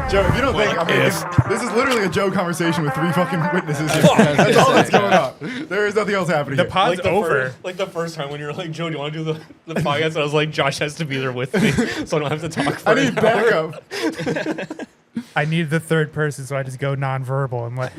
Joe, if you don't think, I mean, this is literally a Joe conversation with 3 fucking witnesses here. That's all that's going on. There is nothing else happening The here. pod's over. Like the first time when you're like, Joe, do you want to do the podcast? I was like, Josh has to be there with me, so I don't have to talk for I need backup. I need the third person, so I just go nonverbal and let.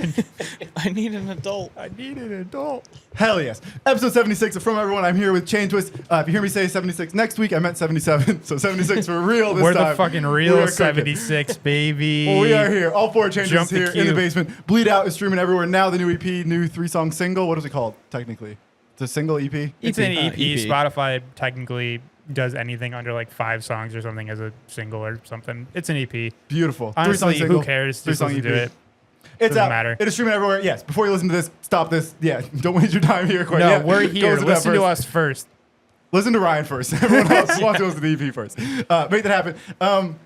I need an adult. I need an adult. Hell yes. Episode 76 of From Everyone. I'm here with CHAINTWIST. If you hear me say 76 next week, I meant 77. So 76 for real this We're time. the fucking We real are 76, baby. Well, we are here. All 4 changes Jump the here in the queue. basement. Bleed Out is streaming everywhere now. The new EP, new 3-song single. What is it called, technically? It's a single EP? It's an EP. EP. Spotify technically does anything under like 5 songs or something as a single or something. It's an EP. Beautiful. 3-song Honestly, single. who cares? Just 3-song listen to EP. it. It's Doesn't out. matter. It is streaming everywhere. Yes. Before you listen to this, stop this. Yeah. Don't waste your time here. Quite No, yet. we're Go here. that Listen to first. us first. Listen to Ryan first. Everyone else wants to listen to the EP first. Make that happen.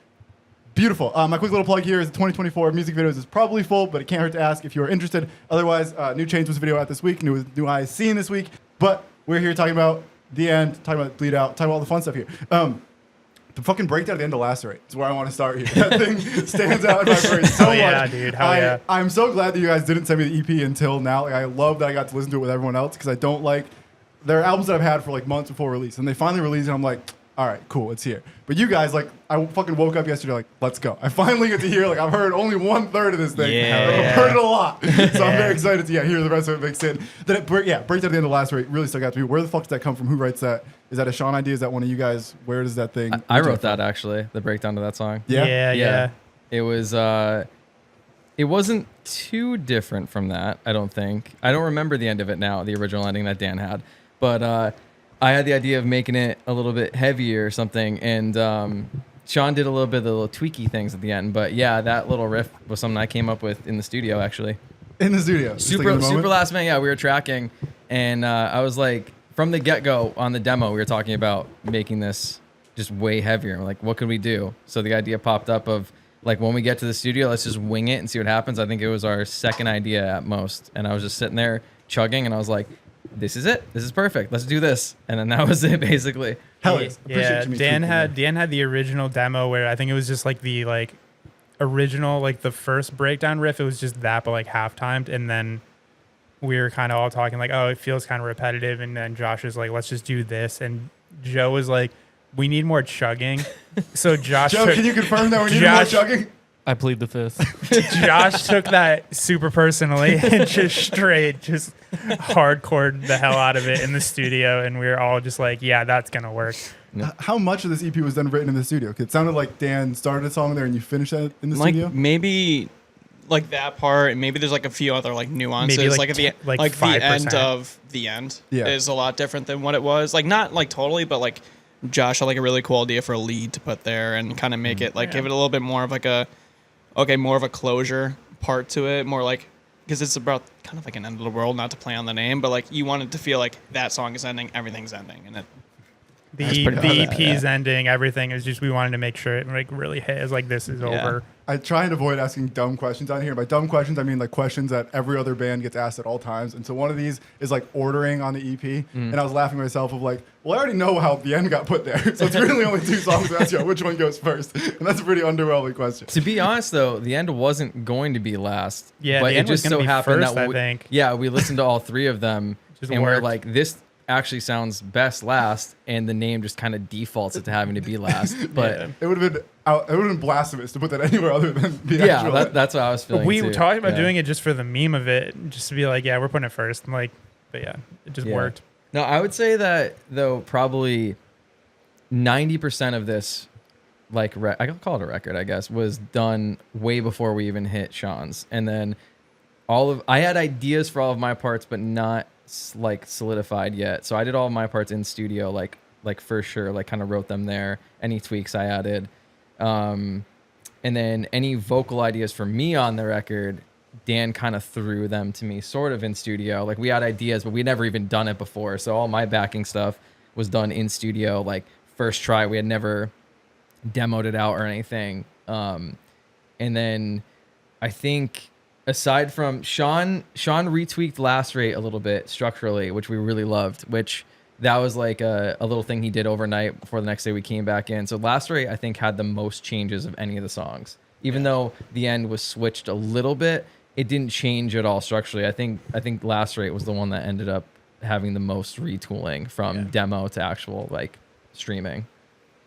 Beautiful. My quick little plug here is the 2024 music videos is probably full, but it can't hurt to ask if you are interested. Otherwise, new CHAINTWIST video out this week, new eyes seen this week. But we're here talking about the end, talking about Bleed Out, talking about all the fun stuff here. The fucking breakdown at the end of Lacerate is where I want to start here. That thing stands out in my brain so Hell yeah, much. dude. Hell yeah. I'm so glad that you guys didn't send me the EP until now. Like, I love that I got to listen to it with everyone else because I don't like. There are albums that I've had for like months before release, and they finally release, and I'm like, all right, cool, it's here. But you guys, like, I fucking woke up yesterday like, let's go. I finally get to hear, like, I've heard only 1/3 of this thing. Yeah. I've heard it a lot. So I'm very excited to hear the rest of it mixed in. Then it breakdown at the end of Lacerate really stuck out to me. Where the fuck did that come from? Who writes that? Is that a Sean idea? Is that one of you guys? Where does that thing? I wrote that actually, the breakdown to that song. Yeah? Yeah. It was it wasn't too different from that, I don't think. I don't remember the end of it now, the original ending that Dan had. But I had the idea of making it a little bit heavier or something, and Sean did a little bit of the little tweaky things at the end. But yeah, that little riff was something I came up with in the studio actually. In the studio. Just like in the Super moment? last minute, yeah, we were tracking, and I was like, from the get-go on the demo, we were talking about making this just way heavier. We're like, what could we do? So the idea popped up of, like, when we get to the studio, let's just wing it and see what happens. I think it was our second idea at most, and I was just sitting there chugging, and I was like, this is it. This is perfect. Let's do this. And then that was it, basically. Hell yes. Appreciate Yeah, Jimmy Dan tweaking had the original demo where I think it was just like the original, like the first breakdown riff. It was just that, but like half timed, and then we were kind of all talking like, oh, it feels kind of repetitive, and then Josh was like, let's just do this, and Joe was like, we need more chugging. So Josh, Joe, can you confirm that we need more Josh- chugging? I plead the fifth. Josh took that super personally and just hardcored the hell out of it in the studio, and we were all just like, yeah, that's gonna work. How much of this EP was then written in the studio? 'Cause it sounded like Dan started a song there and you finished that in the Like studio. maybe like that part, and maybe there's like a few other like nuances. Maybe, like, like at the like like the 5%. end of the end Yeah. is a lot different than what it was. Like not like totally, but like Josh had like a really cool idea for a lead to put there and kind of make it like give it a little bit more of like more of a closure part to it, more like, because it's about kind of like an end of the world, not to play on the name, but like you want it to feel like that song is ending, everything's ending, and it. The EP's ending, everything is just, we wanted to make sure it like really hit as like this is over. I try and avoid asking dumb questions on here. By dumb questions, I mean like questions that every other band gets asked at all times. And so one of these is like ordering on the EP. And I was laughing to myself of like, well, I already know how the end got put there. So it's really only 2 songs to ask you which one goes first. And that's a pretty underwhelming question. To be honest, though, the end wasn't going to be last. Yeah, but the it end was just gonna so be happened first, that I think. Yeah, we listened to all 3 of them, Just and we're worked. like, this actually sounds best last, and the name just kind of defaults it to having to be last. But Yeah. It would have been blasphemous to put that anywhere other than the yeah, actual. that's what I was feeling. We too. were talking about Yeah. doing it just for the meme of it, just to be like, yeah, we're putting it first. And like, but yeah, it just Yeah. worked. No, I would say that though probably 90% of this, like I can call it a record, I guess, was done way before we even hit Sean's, and then I had ideas for all of my parts, but not like solidified yet. So I did all of my parts in studio, like for sure, like kind of wrote them there. Any tweaks I added, and then any vocal ideas for me on the record, Dan kind of threw them to me sort of in studio. Like we had ideas, but we'd never even done it before. So all my backing stuff was done in studio, like first try. We had never demoed it out or anything. And then I think aside from Sean retweaked Lacerate a little bit structurally, which we really loved, which that was like a little thing he did overnight before the next day we came back in. So Lacerate, I think, had the most changes of any of the songs. Even though the end was switched a little bit, it didn't change at all structurally. I think Lacerate was the one that ended up having the most retooling from demo to actual like streaming.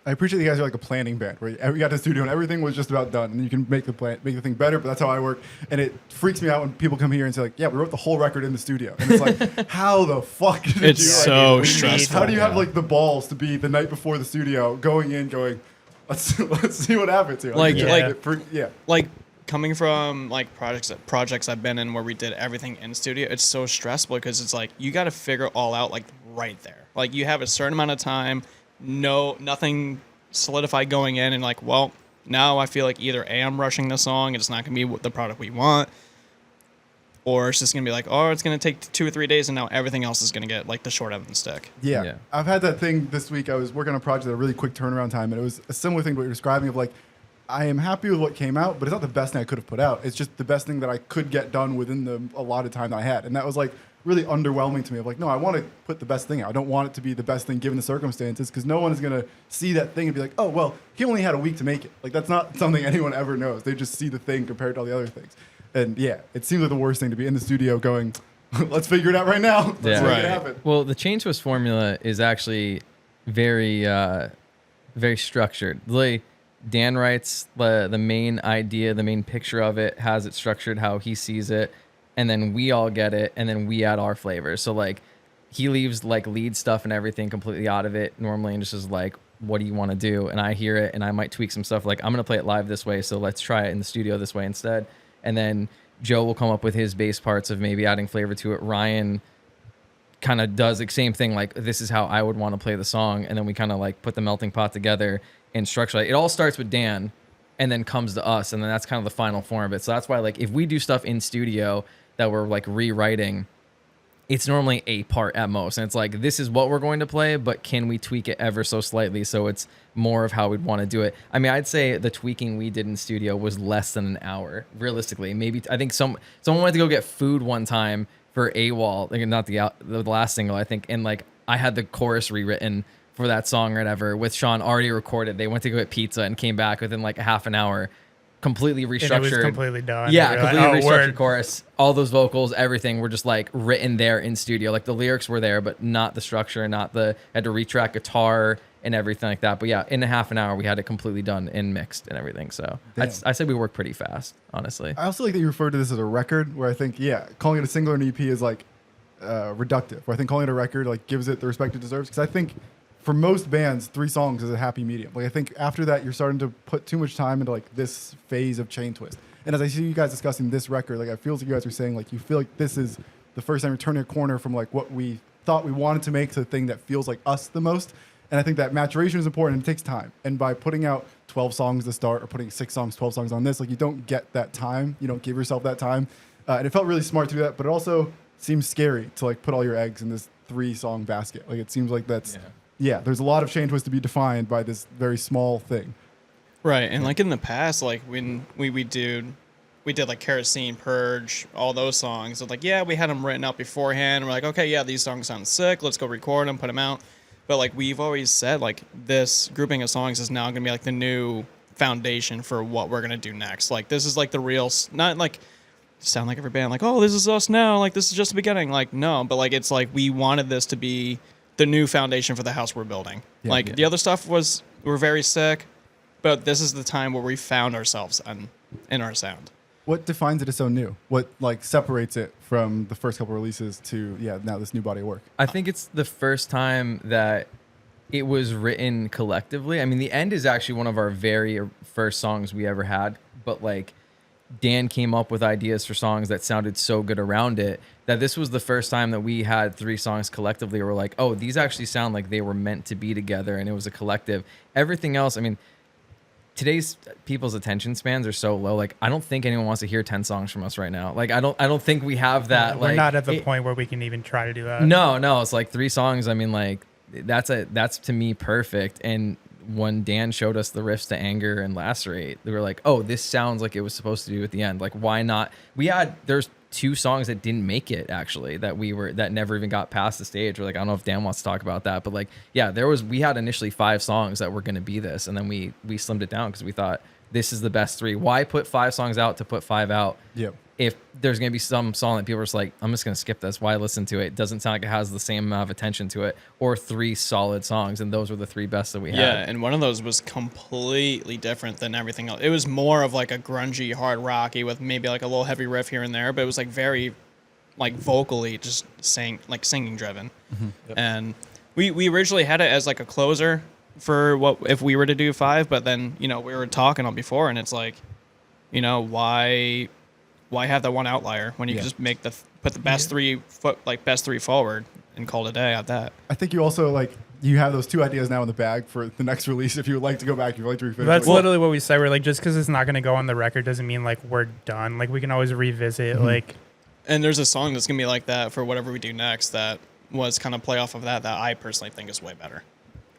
I appreciate you guys are like a planning band where you got to the studio and everything was just about done, and you can make the thing better. But that's how I work, and it freaks me out when people come here and say like, "Yeah, we wrote the whole record in the studio," and it's like, how the fuck did It's you? so like, stressful. How do you have like the balls to be the night before the studio, going, let's see what happens here. Like coming from like projects I've been in where we did everything in studio, it's so stressful because it's like you got to figure it all out like right there. Like you have a certain amount of time. Nothing solidified going in, and like, well, now I feel like either A, I'm rushing the song and it's not gonna be the product we want, or it's just gonna be like, oh, it's gonna take 2 or 3 days and now everything else is gonna get like the short end of the stick. Yeah. I've had that thing this week. I was working on a project at a really quick turnaround time, and it was a similar thing to what you're describing of like, I am happy with what came out, but it's not the best thing I could have put out. It's just the best thing that I could get done within the allotted time that I had. And that was like really underwhelming to me of like, no, I want to put the best thing out. I don't want it to be the best thing given the circumstances, because no one is going to see that thing and be like, oh, well, he only had a week to make it. Like, that's not something anyone ever knows. They just see the thing compared to all the other things. And yeah, it seems like the worst thing to be in the studio going, let's figure it out right now. Let's make it happen. Well, the CHAINTWIST formula is actually very, very structured. Like, Dan writes the main idea, the main picture of it, has it structured how he sees it, and then we all get it, and then we add our flavors. So like, he leaves like lead stuff and everything completely out of it normally, and just is like, what do you want to do? And I hear it, and I might tweak some stuff like, I'm gonna play it live this way, so let's try it in the studio this way instead. And then Joe will come up with his bass parts of maybe adding flavor to it. Ryan kind of does the same thing, like, this is how I would want to play the song, and then we kind of like put the melting pot together and structure it. It all starts with Dan and then comes to us, and then that's kind of the final form of it. So that's why, like, if we do stuff in studio that we're like rewriting, it's normally a part at most, and it's like, this is what we're going to play, but can we tweak it ever so slightly so it's more of how we'd want to do it? I mean, I'd say the tweaking we did in studio was less than an hour, realistically. Maybe I think someone went to go get food one time for AWOL, like, not the last single, I think, and like, I had the chorus rewritten for that song or whatever with Sean already recorded. They went to go get pizza and came back within like a half an hour, completely restructured. And it was completely done. Yeah, completely restructured word. chorus. All those vocals, everything were just like written there in studio. Like the lyrics were there, but not the structure, had to retrack guitar and everything like that. But yeah, in a half an hour, we had it completely done and mixed and everything. So I say we work pretty fast, honestly. I also like that you refer to this as a record, where I think, calling it a single or an EP is like reductive. Where I think calling it a record like gives it the respect it deserves. Because I think for most bands, 3 songs is a happy medium. Like, I think after that, you're starting to put too much time into like this phase of CHAINTWIST. And as I see you guys discussing this record, like, I feel like you guys are saying like you feel like this is the first time you're turning a corner from like what we thought we wanted to make to the thing that feels like us the most. And I think that maturation is important, and it takes time. And by putting out 12 songs to start, or putting 6 songs, 12 songs on this, like, you don't get that time. You don't give yourself that time. And it felt really smart to do that, but it also seems scary to like put all your eggs in this 3-song basket. Like, it seems like that's there's a lot of CHAINTWIST to be defined by this very small thing. Right, and like in the past, like when we did like Kerosene, Purge, all those songs. So like, we had them written out beforehand. We're like, okay, these songs sound sick. Let's go record them, put them out. But like, we've always said, like, this grouping of songs is now gonna be like the new foundation for what we're gonna do next. Like, this is like the real, not like sound like every band, like, oh, this is us now. Like, this is just the beginning. Like, no, but like, it's like we wanted this to be the new foundation for the house we're building. The other stuff we're very sick, but this is the time where we found ourselves in our sound. What defines it as so new? What like separates it from the first couple releases to now this new body of work? I think it's the first time that it was written collectively. I mean, The End is actually one of our very first songs we ever had, but like, Dan came up with ideas for songs that sounded so good around it that this was the first time that we had 3 songs collectively where we're like, oh, these actually sound like they were meant to be together, and it was a collective. Everything else, I mean, today's people's attention spans are so low. Like, I don't think anyone wants to hear 10 songs from us right now. Like, I don't think we have that. We're like, not at the point where we can even try to do that. No, it's like 3 songs. I mean, like, that's to me perfect. And when Dan showed us the riffs to Anger and Lacerate, they were like, oh, this sounds like it was supposed to do at the end. Like, why not? There's 2 songs that didn't make it, actually, that never even got past the stage. We're like, I don't know if Dan wants to talk about that, but like, we had initially 5 songs that were going to be this, and then we slimmed it down because we thought this is the best 3. Why put 5 songs out to put 5 out? Yep. If there's going to be some song that people are just like, I'm just going to skip this. Why listen to it? It doesn't sound like it has the same amount of attention to it. Or 3 solid songs, and those were the 3 best that we had. Yeah, and one of those was completely different than everything else. It was more of like a grungy, hard rocky with maybe like a little heavy riff here and there, but it was like very like vocally just singing driven. And we originally had it as like a closer for what if we were to do 5, but then, you know, we were talking on before and it's like, you know, why have that one outlier when you can just make put the best 3 forward and call it a day at that. I think you also like you have those 2 ideas now in the bag for the next release. If you would like to go back, if you'd like to refinish. That's it. literally what we say. We're like, just because it's not going to go on the record doesn't mean like we're done. Like we can always revisit. Like, and there's a song that's gonna be like that for whatever we do next. That was kind of play off of that I personally think is way better.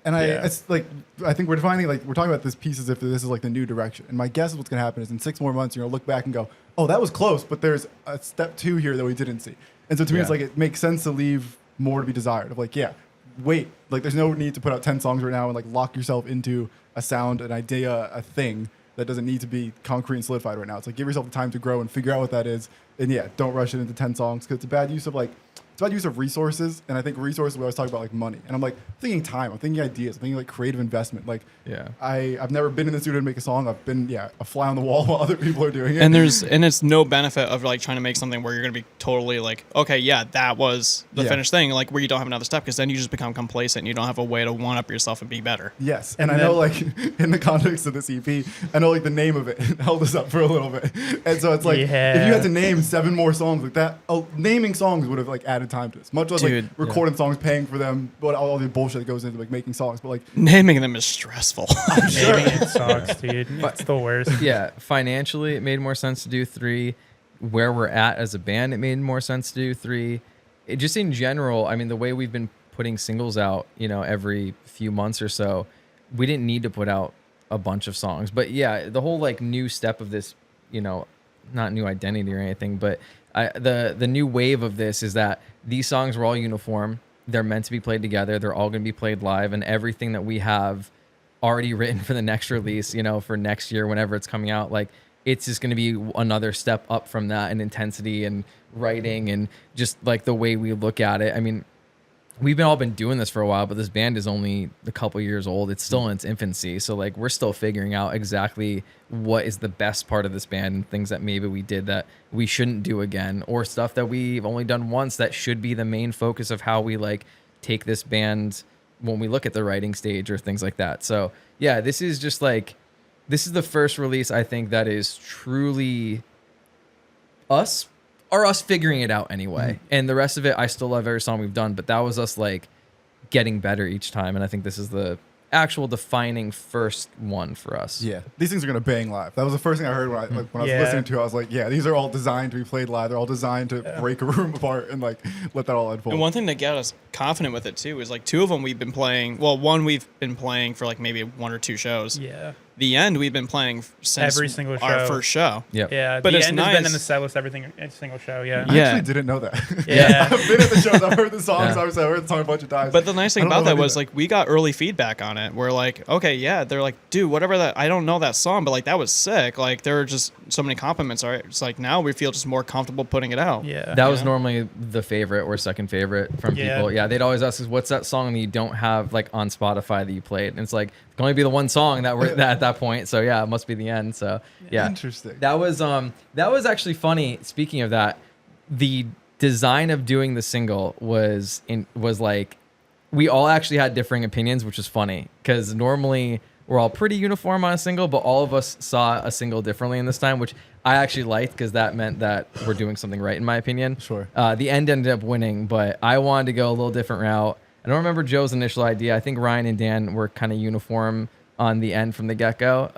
And it's like, I think we're defining, like, we're talking about this piece as if this is like the new direction. And my guess is what's going to happen is in 6 more months, you're going to look back and go, oh, that was close, but there's a step 2 here that we didn't see. And so to me, it's like, it makes sense to leave more to be desired of like, wait, like there's no need to put out 10 songs right now and like lock yourself into a sound, an idea, a thing that doesn't need to be concrete and solidified right now. It's like, give yourself the time to grow and figure out what that is. And don't rush it into 10 songs because it's a bad use of like, it's about use of resources, and I think resources we always talk about like money, and I'm like thinking time, I'm thinking ideas, I'm thinking like creative investment. Like I've never been in the studio to make a song. I've been a fly on the wall while other people are doing it. And it's no benefit of like trying to make something where you're gonna be totally like, okay, that was the finished thing, like where you don't have another step, because then you just become complacent and you don't have a way to one up yourself and be better. Yes, and I know like in the context of this EP, I know like the name of it held us up for a little bit, and so it's like if you had to name 7 more songs like that, naming songs would have like added time to this, much less like recording songs, paying for them, but all the bullshit that goes into like making songs. But like naming them is stressful. naming it sucks, dude. It's the worst. Yeah, financially, it made more sense to do 3. Where we're at as a band, it made more sense to do 3. It just in general, I mean, the way we've been putting singles out, you know, every few months or so, we didn't need to put out a bunch of songs. But yeah, the whole like new step of this, you know, not new identity or anything, but the new wave of this is that these songs were all uniform. They're meant to be played together. They're all going to be played live, and everything that we have already written for the next release, you know, for next year, whenever it's coming out, like it's just going to be another step up from that in intensity and writing and just like the way we look at it. I mean, we've all been doing this for a while, but this band is only a couple years old. It's still in its infancy. So like we're still figuring out exactly what is the best part of this band and things that maybe we did that we shouldn't do again, or stuff that we've only done once that should be the main focus of how we like take this band when we look at the writing stage or things like that. So yeah, this is just like, this is the first release I think that is truly us figuring it out anyway. And the rest of it, I still love every song we've done, but that was us like getting better each time. And I think this is the actual defining first one for us. Yeah, these things are gonna bang live. That was the first thing I heard when I was listening to it. I was like, yeah, these are all designed to be played live. They're all designed to break a room apart and like let that all unfold. And one thing that got us confident with it too is like 2 of them we've been playing. Well, one we've been playing for like maybe 1 or 2 shows. Yeah. The End we've been playing since Every single our show. first show. Yep. Yeah, But the it's end has been nice. in the set list every single show. Yeah. I Yeah. actually didn't know that. Yeah. I've been at the shows. I've heard the songs. Yeah. Obviously, I heard the song a bunch of times. But the nice thing I don't know about if I that knew was like we got early feedback on it. We're like, okay, yeah. They're like, dude, whatever that. I don't know that song, but like that was sick. Like there were just so many compliments. All right, it's like now we feel just more comfortable putting it out. Yeah. That was normally the favorite or second favorite from Yeah. people. Yeah, they'd always ask us, "What's that song that you don't have like on Spotify that you played?" And it's like it can only be the one song that we're at that point. So yeah, it must be the end. So yeah, Interesting. That was actually funny. Speaking of that, the design of doing the single was like we all actually had differing opinions, which was funny because normally we're all pretty uniform on a single, but all of us saw a single differently in this time, which I actually liked because that meant that we're doing something right, in my opinion. Sure. The End ended up winning, but I wanted to go a little different route. I don't remember Joe's initial idea. I think Ryan and Dan were kind of uniform on The End from the get-go.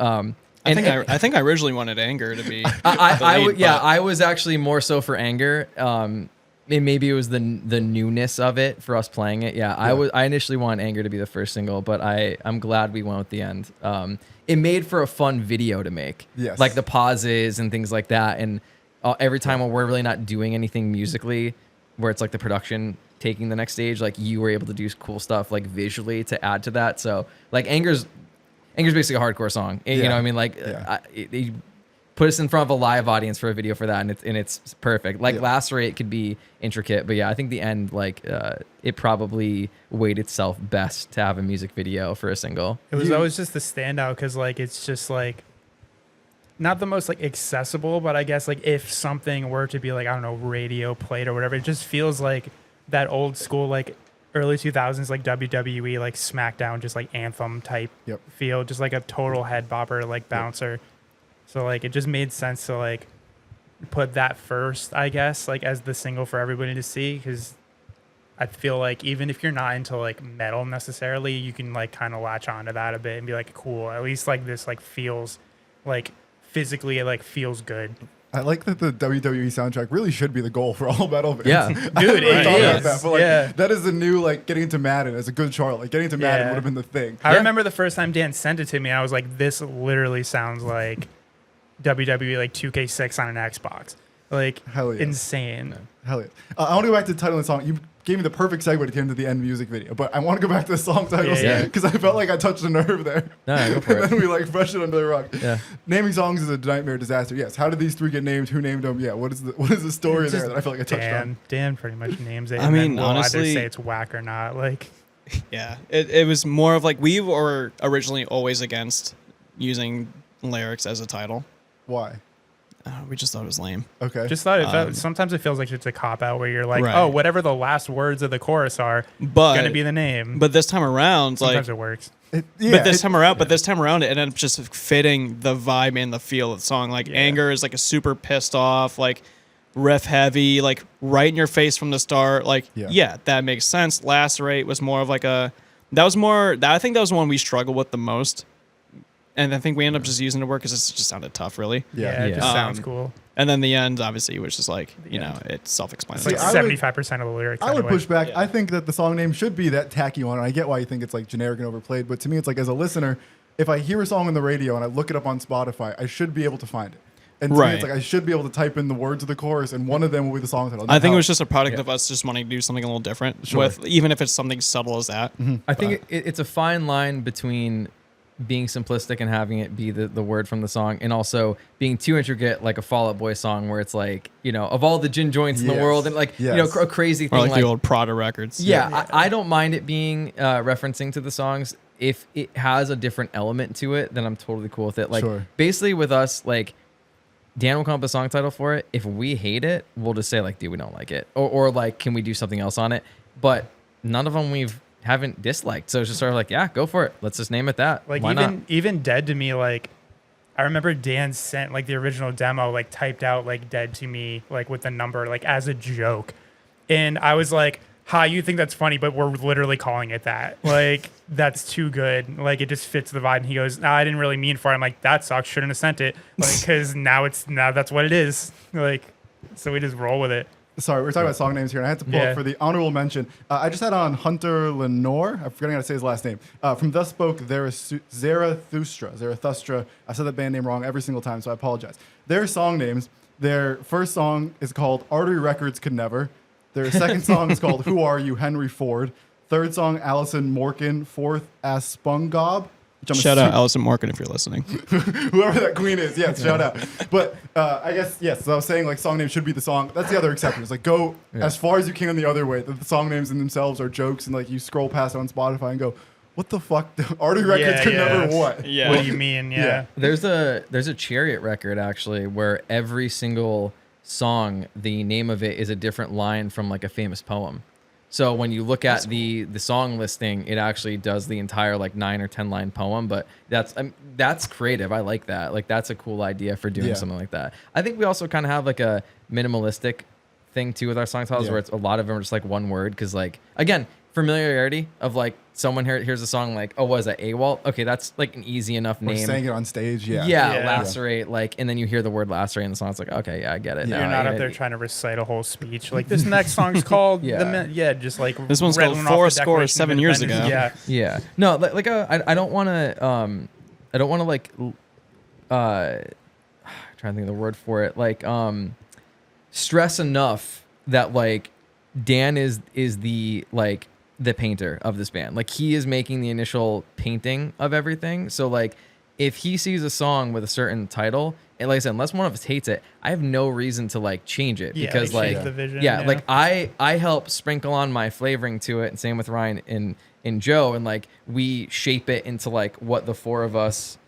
I think I originally wanted Anger to be. I was actually more so for Anger. Maybe it was the newness of it for us playing it. Yeah, I initially wanted Anger to be the first single, but I'm glad we went with The End. It made for a fun video to make. Yes. Like the pauses and things like that. And every time when we're really not doing anything musically, where it's like the production taking the next stage, like you were able to do cool stuff like visually to add to that. So like Anger's Anger's basically a hardcore song. You Yeah. know what I mean? Like, Yeah. he put us in front of a live audience for a video for that, and it's perfect. Like, Yeah. Lacerate could be intricate, but yeah, I think the end, like, it probably weighed itself best to have a music video for a single. It was You- always just the standout because like it's just like not the most like accessible, but I guess like if something were to be like I don't know radio played or whatever, it just feels like that old school like early 2000s like WWE like SmackDown just like anthem type Yep. feel, just like a total head bopper like bouncer. So like it just made sense to like put that first, I guess, like as the single for everybody to see because I feel like even if you're not into like metal necessarily, you can like kind of latch onto that a bit and be like, cool. At least like this like feels like physically it like feels good. I like that the WWE soundtrack really should be the goal for all metal bands. Yeah. I Dude, hadn't really it thought about is. that, but like Yeah. that is the new like getting into Madden as a good chart. Like getting to Madden Yeah. would have been the thing. I remember the first time Dan sent it to me, I was like, this literally sounds like WWE like 2K6 on an Xbox. Like Hell yeah. insane. Hell yeah. I want to go back to the title of the song. You gave me the perfect segue to get into the end music video, but I want to go back to the song titles Yeah. because I felt like I touched a nerve there. No, go for and it. then we like brushed it under the rug. Yeah. Naming songs is a nightmare disaster. Yes. How did these three get named? Who named them? Yeah. What is the story Just there that I felt like I touched on? Dan pretty much names it. I and then mean, we'll honestly- either say it's whack or not. Like Yeah, it was more of like we were originally always against using lyrics as a title. Why? We just thought it was lame. Okay. just thought it felt, sometimes it feels like it's a cop out where you're like, Right. oh, whatever the last words of the chorus are, But gonna be the name. but this time around, like sometimes it works. Yeah, but this time around, it ended up just fitting the vibe and the feel of the song. Like Yeah. Anger is like a super pissed off, like riff heavy, like right in your face from the start. Like Yeah. that makes sense. Lacerate was more of like I think that was the one we struggled with the most. And I think we ended up just using it to work because it just sounded tough, really. Yeah, it Yeah. just sounds Um, cool. And then the end, obviously, was just like, you know, it's It's self-explanatory. like I would- 75% of the lyrics. I would anyway. push back. Yeah. I think that the song name should be that tacky one. And I get why you think it's like generic and overplayed. But to me, it's like as a listener, if I hear a song on the radio and I look it up on Spotify, I should be able to find it. And to me, Right. it's like I should be able to type in the words of the chorus, and one of them will be the song title. I think How- it was just a product of us just wanting to do something a little different, Sure. with even if it's something subtle as that. I think it's a fine line between being simplistic and having it be the word from the song, and also being too intricate, like a Fall Out Boy song where it's like, you know, of all the gin joints in the Yes. world, and like, you know, Yes. a crazy Or thing like the old Prada records. Yeah, I don't mind it being referencing to the songs if it has a different element to it. Then I'm totally cool with it. Like, Sure. basically with us, like, Dan will come up with a song title for it. If we hate it, we'll just say like, dude, we don't like it, or like, can we do something else on it? But none of them haven't disliked, so it's just sort of like, yeah, go for it. Let's just name it that. Like Why not? even Dead to Me, like I remember Dan sent like the original demo, like typed out like Dead to Me, like with the number, like as a joke. And I was like, hi, you think that's funny, but we're literally calling it that. Like, that's too good. Like, it just fits the vibe. And he goes, no, I didn't really mean for it. I'm like, that sucks. Shouldn't have sent it. Like, because now that's what it is. Like, so we just roll with it. Sorry, we're talking about song names here, and I had to pull Yeah. up for the honorable mention. I just had on Hunter Lenore. I'm forgetting how to say his last name. From Thus Spoke Zarathustra. I said that band name wrong every single time, so I apologize. Their song names, their first song is called Artery Records Could Never. Their second song is called Who Are You, Henry Ford. Third song, Allison Morgan. Fourth, Aspungob. Which I'm Shout out assu- Allison Morgan if you're listening. Whoever that queen is, yes, shout out. But I guess, yes, so I was saying like song name should be the song. That's the other exception. It's like go as far as you can the other way. The song names in themselves are jokes, and like you scroll past it on Spotify and go, what the fuck? Artery Records could never what? Yeah. What do you mean? Yeah. There's a Chariot record actually where every single song, the name of it is a different line from like a famous poem. So when you look at the song listing, it actually does the entire like 9 or 10 line poem. But that's creative. I like that. Like that's a cool idea for doing Yeah. something like that. I think we also kind of have like a minimalistic thing too with our song titles, Yeah. where it's a lot of them are just like one word. Because like again, familiarity of like someone hears a song like, oh, what is that, AWOL? Okay, that's like an easy enough Or name. saying it on stage, yeah. Yeah. Lacerate, like, and then you hear the word lacerate in the song. It's like, okay, yeah, I get it. Yeah. now. You're not I up get there it. trying to recite a whole speech. Like, this next song's called just like This one's called rattling off the Four Score Declaration of 7 years Independence. ago. Yeah. Yeah, no, like I don't want to like trying to think of the word for it, like stress enough that like Dan is the like the painter of this band. Like he is making the initial painting of everything. So like if he sees a song with a certain title, and like I said, unless one of us hates it, I have no reason to like change it because like, like change the vision, like I help sprinkle on my flavoring to it, and same with Ryan and Joe, and like we shape it into like what the four of us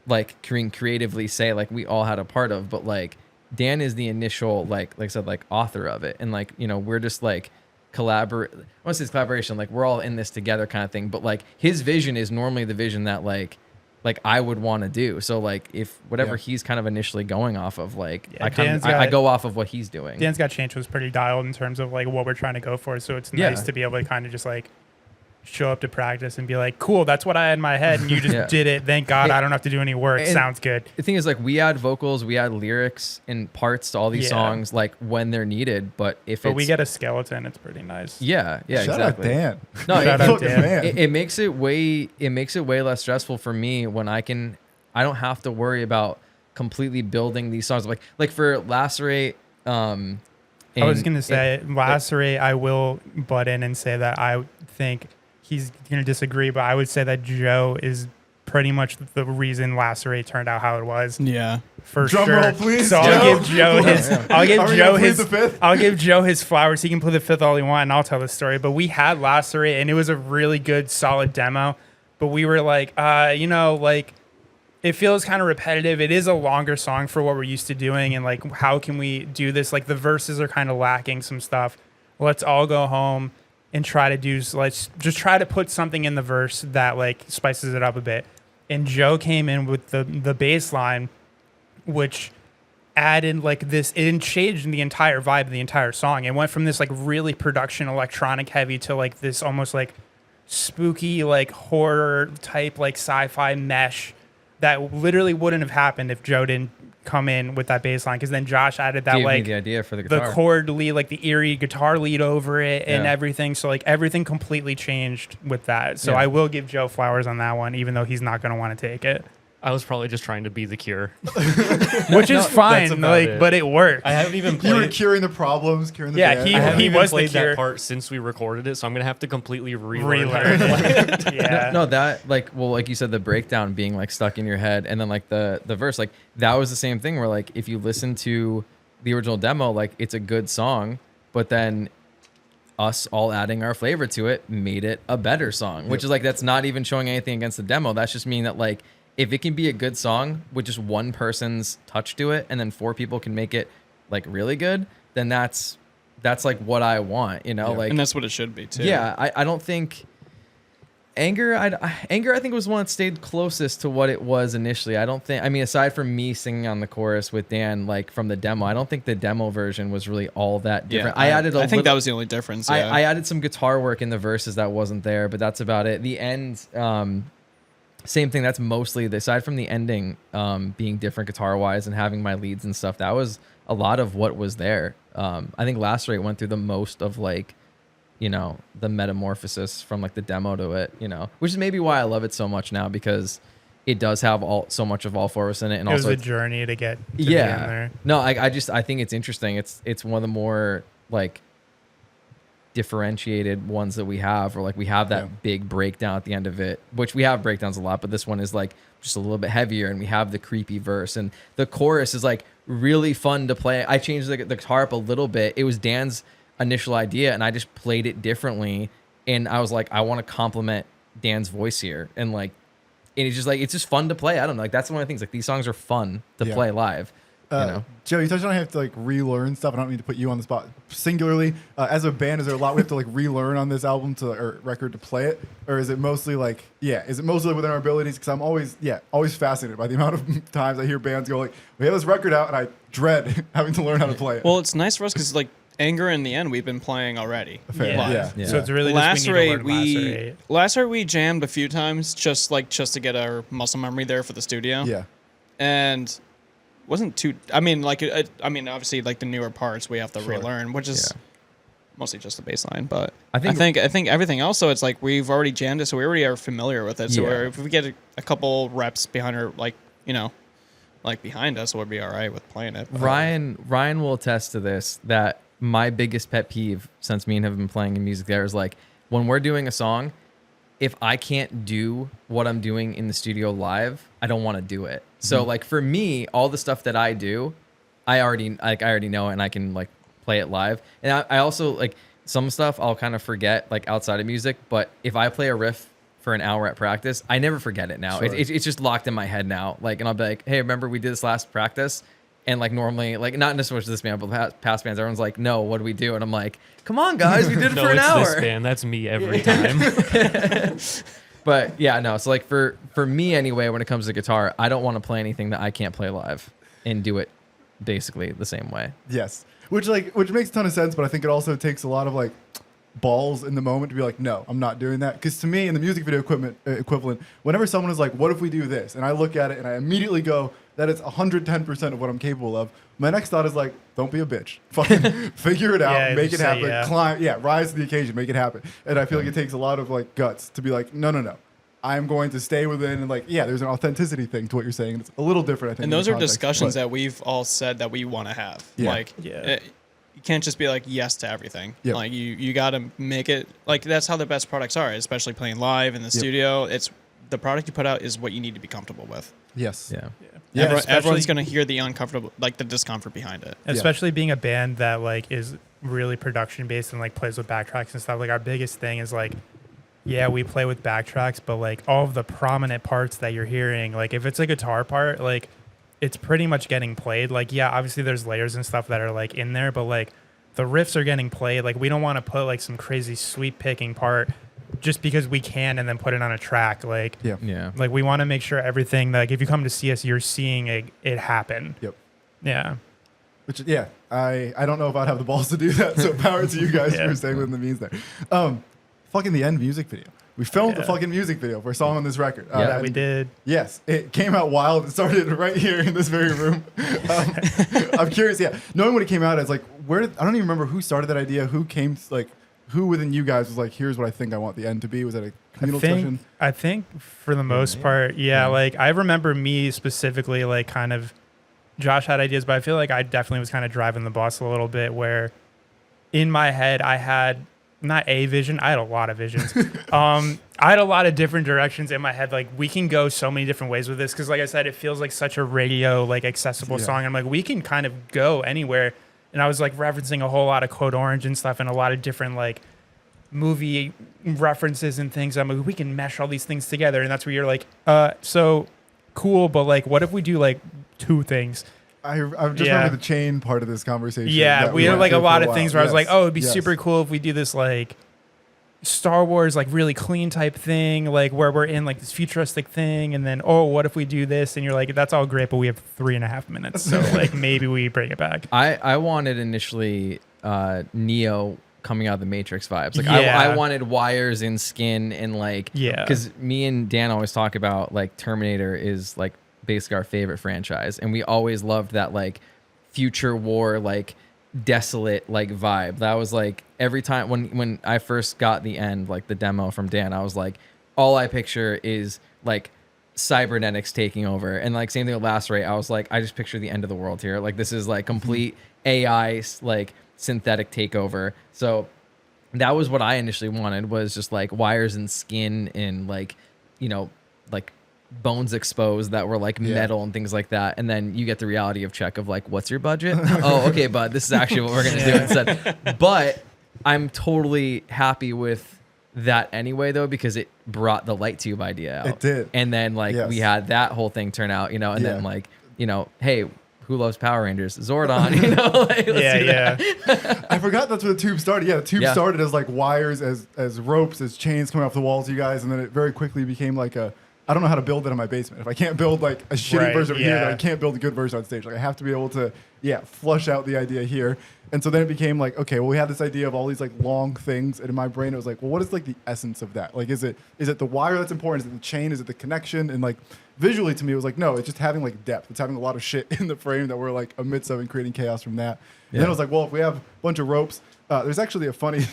like can creatively say like we all had a part of. But like Dan is the initial like I said like author of it, and like we're just like I want to say it's collaboration, like we're all in this together kind of thing. But like his vision is normally the vision that like I would want to do. So like if whatever he's kind of initially going off of, like I go off of what he's doing. Dan's got CHAINTWIST pretty dialed in terms of like what we're trying to go for. So it's nice to be able to kind of just like show up to practice and be like, cool, that's what I had in my head, and you just did it. Thank God I don't have to do any work. Sounds good. The thing is, like, we add vocals, we add lyrics and parts to all these songs, like when they're needed. But we get a skeleton, it's pretty nice. Yeah, Shout exactly. out Dan. No, Shout out Dan. It makes it way less stressful for me when I don't have to worry about completely building these songs. Like for Lacerate. I was gonna say Lacerate. I will butt in and say that I think he's going to disagree, but I would say that Joe is pretty much the reason Lacerate turned out how it was. Yeah. For Drum sure. roll, please, So Joe. I'll give Joe his flowers. He can play the fifth all he wants, and I'll tell the story. But we had Lacerate, and it was a really good, solid demo. But we were like, like it feels kind of repetitive. It is a longer song for what we're used to doing, and like, how can we do this? Like the verses are kind of lacking some stuff. Let's all go home and let's just try to put something in the verse that like spices it up a bit. And Joe came in with the bass line, which added like this, it changed the entire vibe of the entire song. It went from this like really production electronic heavy to like this almost like spooky, like horror type, like sci-fi mesh that literally wouldn't have happened if Joe didn't come in with that bass line, because then Josh added that like the idea for the guitar. The chord lead, like the eerie guitar lead over it and everything. So like everything completely changed with that. So I will give Joe flowers on that one, even though he's not going to want to take it. I was probably just trying to be the cure. Which is fine, like, but it worked. I haven't even You were played. curing the problems, curing the Yeah, band. he- I haven't even was the played cure. that part since we recorded it, so I'm gonna have to completely relearn. It. Yeah. No, that like you said, the breakdown being like stuck in your head, and then like the verse, like that was the same thing where like if you listen to the original demo, like it's a good song, but then us all adding our flavor to it made it a better song, which is like that's not even showing anything against the demo. That's just meaning that like if it can be a good song with just one person's touch to it, and then four people can make it like really good, then that's like what I want, like, And that's what it should be too. yeah. I don't think Anger I think was one that stayed closest to what it was initially. Aside from me singing on the chorus with Dan, like from the demo, I don't think the demo version was really all that different. Yeah, I think that was the only difference. Yeah. I added some guitar work in the verses that wasn't there, but that's about it. The end, same thing. That's mostly aside from the ending being different guitar wise and having my leads and stuff. That was a lot of what was there. I think Lacerate went through the most of like, the metamorphosis from like the demo to it, which is maybe why I love it so much now, because it does have so much of all four of us in it, and It was also a journey to get to be in there. No, I think it's interesting. It's one of the more like differentiated ones that we have, or like we have that big breakdown at the end of it, which we have breakdowns a lot, but this one is like just a little bit heavier, and we have the creepy verse, and the chorus is like really fun to play. I changed the guitar up a little bit. It was Dan's initial idea, and I just played it differently, and I was like, I want to compliment Dan's voice here, and like, and it's just like, it's just fun to play. I don't know, like that's one of the things, like these songs are fun to play live. Joe, you touched on I have to like relearn stuff. I don't mean to put you on the spot singularly. As a band, is there a lot we have to like relearn on this album or record to play it, or is it mostly like within our abilities? Because I'm always fascinated by the amount of times I hear bands go like, we have this record out, and I dread having to learn how to play it. Well, it's nice for us because like Anger in the End we've been playing already. Fair. Yeah. Yeah. So it's really just we need to learn Lacerate. Lacerate we jammed a few times just to get our muscle memory there for the studio. Yeah. And wasn't too. Obviously, like the newer parts we have to relearn, which is mostly just the bass line. But I think everything else. So it's like we've already jammed it, so we already are familiar with it. So if we get a couple reps behind her, like behind us, we'll be all right with playing it. But Ryan will attest to this, that my biggest pet peeve since me and him have been playing in music there is like when we're doing a song, if I can't do what I'm doing in the studio live, I don't want to do it. So like for me, all the stuff that I do, I already know it and I can like play it live. And I also like some stuff I'll kind of forget like outside of music, but if I play a riff for an hour at practice, I never forget it now. Sure. It's just locked in my head now. Like, and I'll be like, hey, remember we did this last practice? And like normally, like not necessarily this band, but past bands, everyone's like, no, what do we do? And I'm like, come on, guys, we did it No, for an it's hour. this band. That's me every time. But yeah, no. So like for me anyway, when it comes to guitar, I don't want to play anything that I can't play live and do it basically the same way. Yes, which makes a ton of sense, but I think it also takes a lot of like balls in the moment to be like, no, I'm not doing that. Because to me, in the music video equivalent, whenever someone is like, what if we do this? And I look at it and I immediately go, that is 110% of what I'm capable of. My next thought is like, don't be a bitch. Fucking figure it out, Yeah, make it just say happen, yeah. rise to the occasion, make it happen. And I feel like it takes a lot of like guts to be like, no. I'm going to stay within, and like, yeah, there's an authenticity thing to what you're saying. It's a little different, I think. And in those the are context, discussions but- that we've all said that we want to have. Yeah. Like, Yeah. you can't just be like yes to everything. Yep. Like you got to make it like that's how the best products are, especially playing live in the studio. It's the product you put out is what you need to be comfortable with. Yes. Yeah. Yeah, Everyone's going to hear the uncomfortable, like the discomfort behind it. Especially being a band that like is really production based and like plays with backtracks and stuff. Like our biggest thing is like, yeah, we play with backtracks, but like all of the prominent parts that you're hearing, like if it's a guitar part, like it's pretty much getting played. Like, yeah, obviously there's layers and stuff that are like in there, but like the riffs are getting played. Like we don't want to put like some crazy sweep picking part just because we can and then put it on a track. Like, Yeah. like we want to make sure everything, like if you come to see us, you're seeing it happen. Yep. Yeah. Which, yeah, I don't know if I'd have the balls to do that. So power to you guys Yeah. for staying within the means there. Fucking the end music video. We filmed the fucking music video for a song on this record. Yeah, and we did. Yes, it came out wild. It started right here in this very room. I'm curious, yeah. Knowing when it came out, it's like, I don't even remember who started that idea, who within you guys was like, here's what I think I want the end to be. Was that a communal discussion? I think for the most part, yeah. Like I remember me specifically, like kind of, Josh had ideas, but I feel like I definitely was kind of driving the bus a little bit. Where in my head, I had not a vision. I had a lot of visions. I had a lot of different directions in my head. Like we can go so many different ways with this because, like I said, it feels like such a radio like accessible song. I'm like, we can kind of go anywhere. And I was like referencing a whole lot of Code Orange and stuff and a lot of different like movie references and things. I'm like, we can mesh all these things together. And that's where you're like, so cool. But like, what if we do like two things? I just remember the chain part of this conversation. Yeah, we had like a lot of things where I was like, oh, it'd be Yes. super cool if we do this like Star Wars, like really clean type thing, like where we're in like this futuristic thing. And then, oh, what if we do this? And you're like, that's all great, but we have 3.5 minutes. So like maybe we bring it back. I wanted initially Neo coming out of the Matrix vibes. Like Yeah. I wanted wires and skin and like, Yeah. because me and Dan always talk about like Terminator is like basically our favorite franchise, and we always loved that like future war like desolate like vibe. That was like every time when I first got the end, like the demo from Dan, I was like, all I picture is like cybernetics taking over. And like same thing with Lacerate, I was like, I just picture the end of the world here. Like this is like complete AI like synthetic takeover. So that was what I initially wanted, was just like wires and skin and like, you know, like bones exposed that were like metal and things like that. And then you get the reality of check of like, what's your budget? Oh, okay, bud, this is actually what we're gonna do instead. But I'm totally happy with that anyway though, because it brought the light tube idea out. It did. And then like we had that whole thing turn out, you know, and then like, you know, hey, who loves Power Rangers? Zordon, you know, like, let's do that. I forgot that's where the tube started. Yeah, the tube started as like wires, as ropes, as chains coming off the walls, you guys, and then it very quickly became like I don't know how to build it in my basement. If I can't build like a shitty version of here, then I can't build a good version on stage. Like I have to be able to, flush out the idea here. And so then it became like, okay, well, we had this idea of all these like long things, and in my brain it was like, well, what is like the essence of that? Like, is it the wire that's important? Is it the chain? Is it the connection? And like visually to me, it was like, no, it's just having like depth. It's having a lot of shit in the frame that we're like amidst of and creating chaos from that. And then I was like, well, if we have a bunch of ropes, there's actually a funny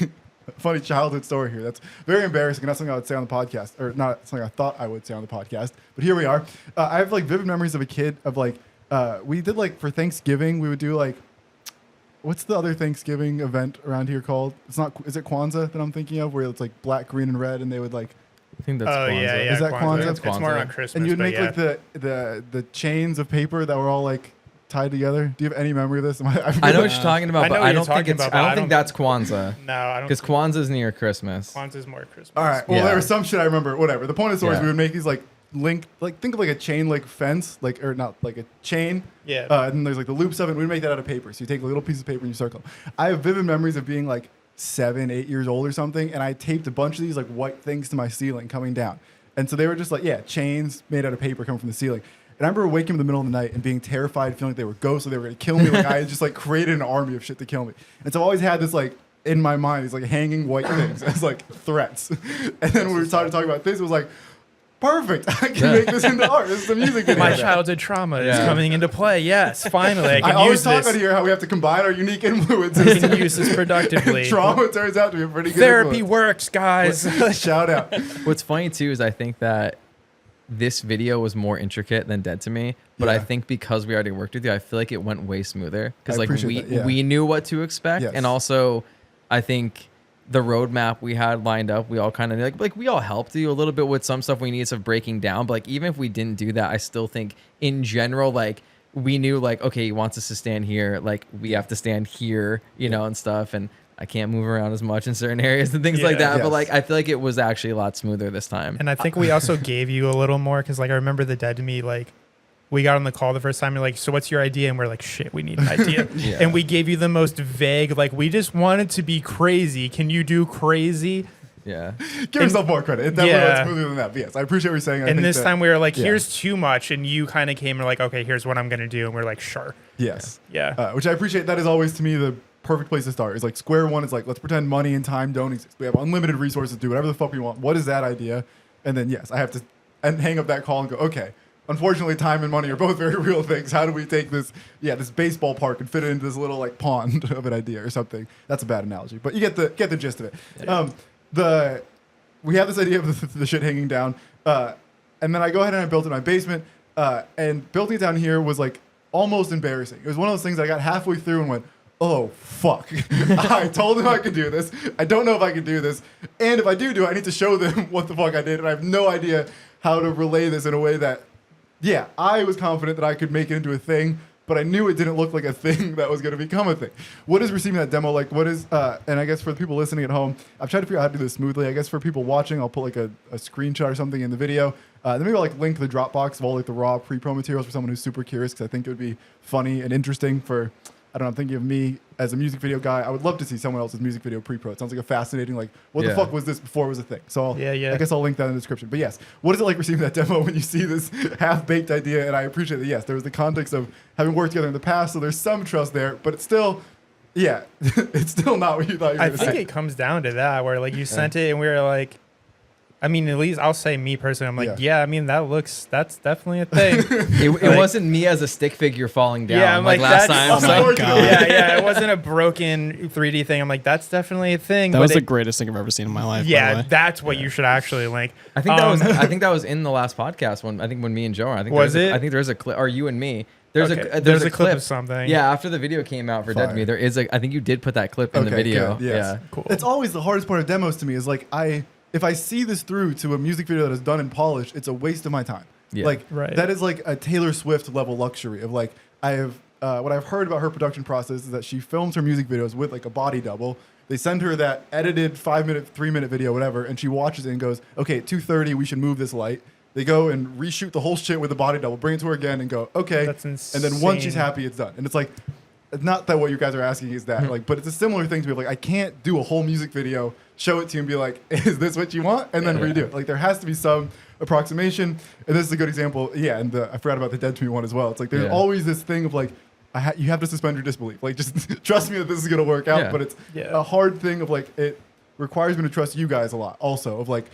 childhood story here that's very embarrassing, and not something I would say on the podcast, or not something I thought I would say on the podcast, but here we are. I have like vivid memories of a kid of like we did like for Thanksgiving we would do like what's the other Thanksgiving event around here called? It's not. Is it Kwanzaa that I'm thinking of, where it's like black, green, and red, and they would like. I think that's Oh Kwanzaa. yeah, yeah. Is that Kwanzaa? It's more Kwanzaa. on Christmas. And you'd but make yeah. like the chains of paper that were all like tied together. Do you have any memory of this? I know what you're talking about, I know but what I you're don't think talking it's. about, but I I don't think don't- that's Kwanzaa. No, I don't. Because Kwanzaa's near Christmas. Kwanzaa's more Christmas. All right. Well, Yeah. there was some shit I remember. Whatever. The point of the story is Yeah. we would make these like linked, like think of like a chain like fence, like or not like a chain. Yeah. And then there's like the loops of it. We'd make that out of paper. So you take a little piece of paper and you circle. I have vivid memories of being like 7, 8 years old or something, and I taped a bunch of these like white things to my ceiling coming down. And so they were just like, yeah, chains made out of paper coming from the ceiling. And I remember waking up in the middle of the night and being terrified, feeling like they were ghosts or they were going to kill me. Like I had just like created an army of shit to kill me. And so I've always had this like in my mind, these like hanging white things as like threats. And then when we were talking about this, it was like, perfect. I can make this into art. This is a music video. My childhood trauma is Yeah. coming into play. Yes, finally, I I can always use talk this. about here how we have to combine our unique influences. We can use this productively. Trauma turns out to be a pretty good Therapy influence. works, guys. Shout out. What's funny too is I think that this video was more intricate than Dead to Me, but I Yeah. think because we already worked with you, I feel like it went way smoother because I like appreciate that, yeah. we knew what to expect, Yes. and also I think the roadmap we had lined up, we all kind of like we all helped you a little bit with some stuff we needed some breaking down, but like even if we didn't do that, I still think in general like we knew like okay, he wants us to stand here, like we have to stand here, you know, and stuff, and I can't move around as much in certain areas and things like Yeah. that. But Yes. like I feel like it was actually a lot smoother this time. And I think we also gave you a little more because, like, I remember the Dead to Me, like, we got on the call the first time. You're like, so what's your idea? And we're like, shit, we need an idea. Yeah. And we gave you the most vague, like, we just wanted to be crazy. Can you do crazy? Yeah. Give yourself more credit. It definitely Yeah. went smoother than that. But yes, I appreciate what you're saying. I And think this that- time we were like, yeah. here's too much. And you kind of came and were like, okay, here's what I'm going to do. And we're like, sure. yes. Yeah. Which I appreciate. That is always to me the perfect place to start. Is like square one is like, let's pretend money and time don't exist. We have unlimited resources to do whatever the fuck we want. What is that idea? And then yes, I have to and hang up that call and go, okay. Unfortunately, time and money are both very real things. How do we take this, this baseball park and fit it into this little like pond of an idea or something? That's a bad analogy, but you get the gist of it. We have this idea of the shit hanging down, and then I go ahead and I built it in my basement, and building it down here was like almost embarrassing. It was one of those things I got halfway through and went, oh fuck. I told them I could do this. I don't know if I can do this, and if I do it, I need to show them what the fuck I did, and I have no idea how to relay this in a way that. Yeah, I was confident that I could make it into a thing, but I knew it didn't look like a thing that was going to become a thing. What is receiving that demo like? What is, and I guess for the people listening at home, I've tried to figure out how to do this smoothly. I guess for people watching, I'll put like a screenshot or something in the video. Then maybe I'll like link the Dropbox of all like the raw pre-pro materials for someone who's super curious, because I think it would be funny and interesting for, I don't know, I'm thinking of me as a music video guy. I would love to see someone else's music video pre-pro. It sounds like a fascinating, like, what the Yeah. fuck was this before it was a thing? So Yeah. I guess I'll link that in the description. But yes, what is it like receiving that demo when you see this half-baked idea? And I appreciate that, yes, there was the context of having worked together in the past, so there's some trust there, but it's still, it's still not what you thought you were I going to think say. it comes down to that, where like you sent it and we were like, I mean, at least I'll say me personally, I'm like, Yeah. I mean, that's definitely a thing. It Like- wasn't me as a stick figure falling down. Yeah, I'm like like, last that's- time. Oh my Unfortunately. god. yeah, it wasn't a broken 3D thing. I'm like, that's definitely a thing. That but was the it- greatest thing I've ever seen in my life. by the Yeah, way. that's what you should actually link. I think that was. I think that was in the last podcast when me and Joe. I think Was there's it? I think there's a clip, or you and me. There's Okay, there's a clip of something. Yeah, after the video came out for Dead to Me, Fire. there is a. I think you did put that clip in the video. good, yes. Yeah. Cool. It's always the hardest part of demos to me is like, if I see this through to a music video that is done and polished, it's a waste of my time. Yeah. Like Right. that is like a Taylor Swift level luxury of like, I have, what I've heard about her production process is that she films her music videos with like a body double. They send her that edited 5-minute, 3-minute video, whatever, and she watches it and goes, okay, at 2:30, we should move this light. They go and reshoot the whole shit with the body double, bring it to her again and go, okay. That's and then once she's insane. happy, it's done. And it's like, not that what you guys are asking is that, like, but it's a similar thing to be like, I can't do a whole music video, show it to you and be like, is this what you want? And then redo it. Like, there has to be some approximation. And this is a good example. Yeah, and I forgot about the Dead to Me one as well. It's like, there's Yeah. always this thing of like, you have to suspend your disbelief. Like, just trust me that this is going to work out. Yeah. But it's Yeah. a hard thing of like, it requires me to trust you guys a lot also of like,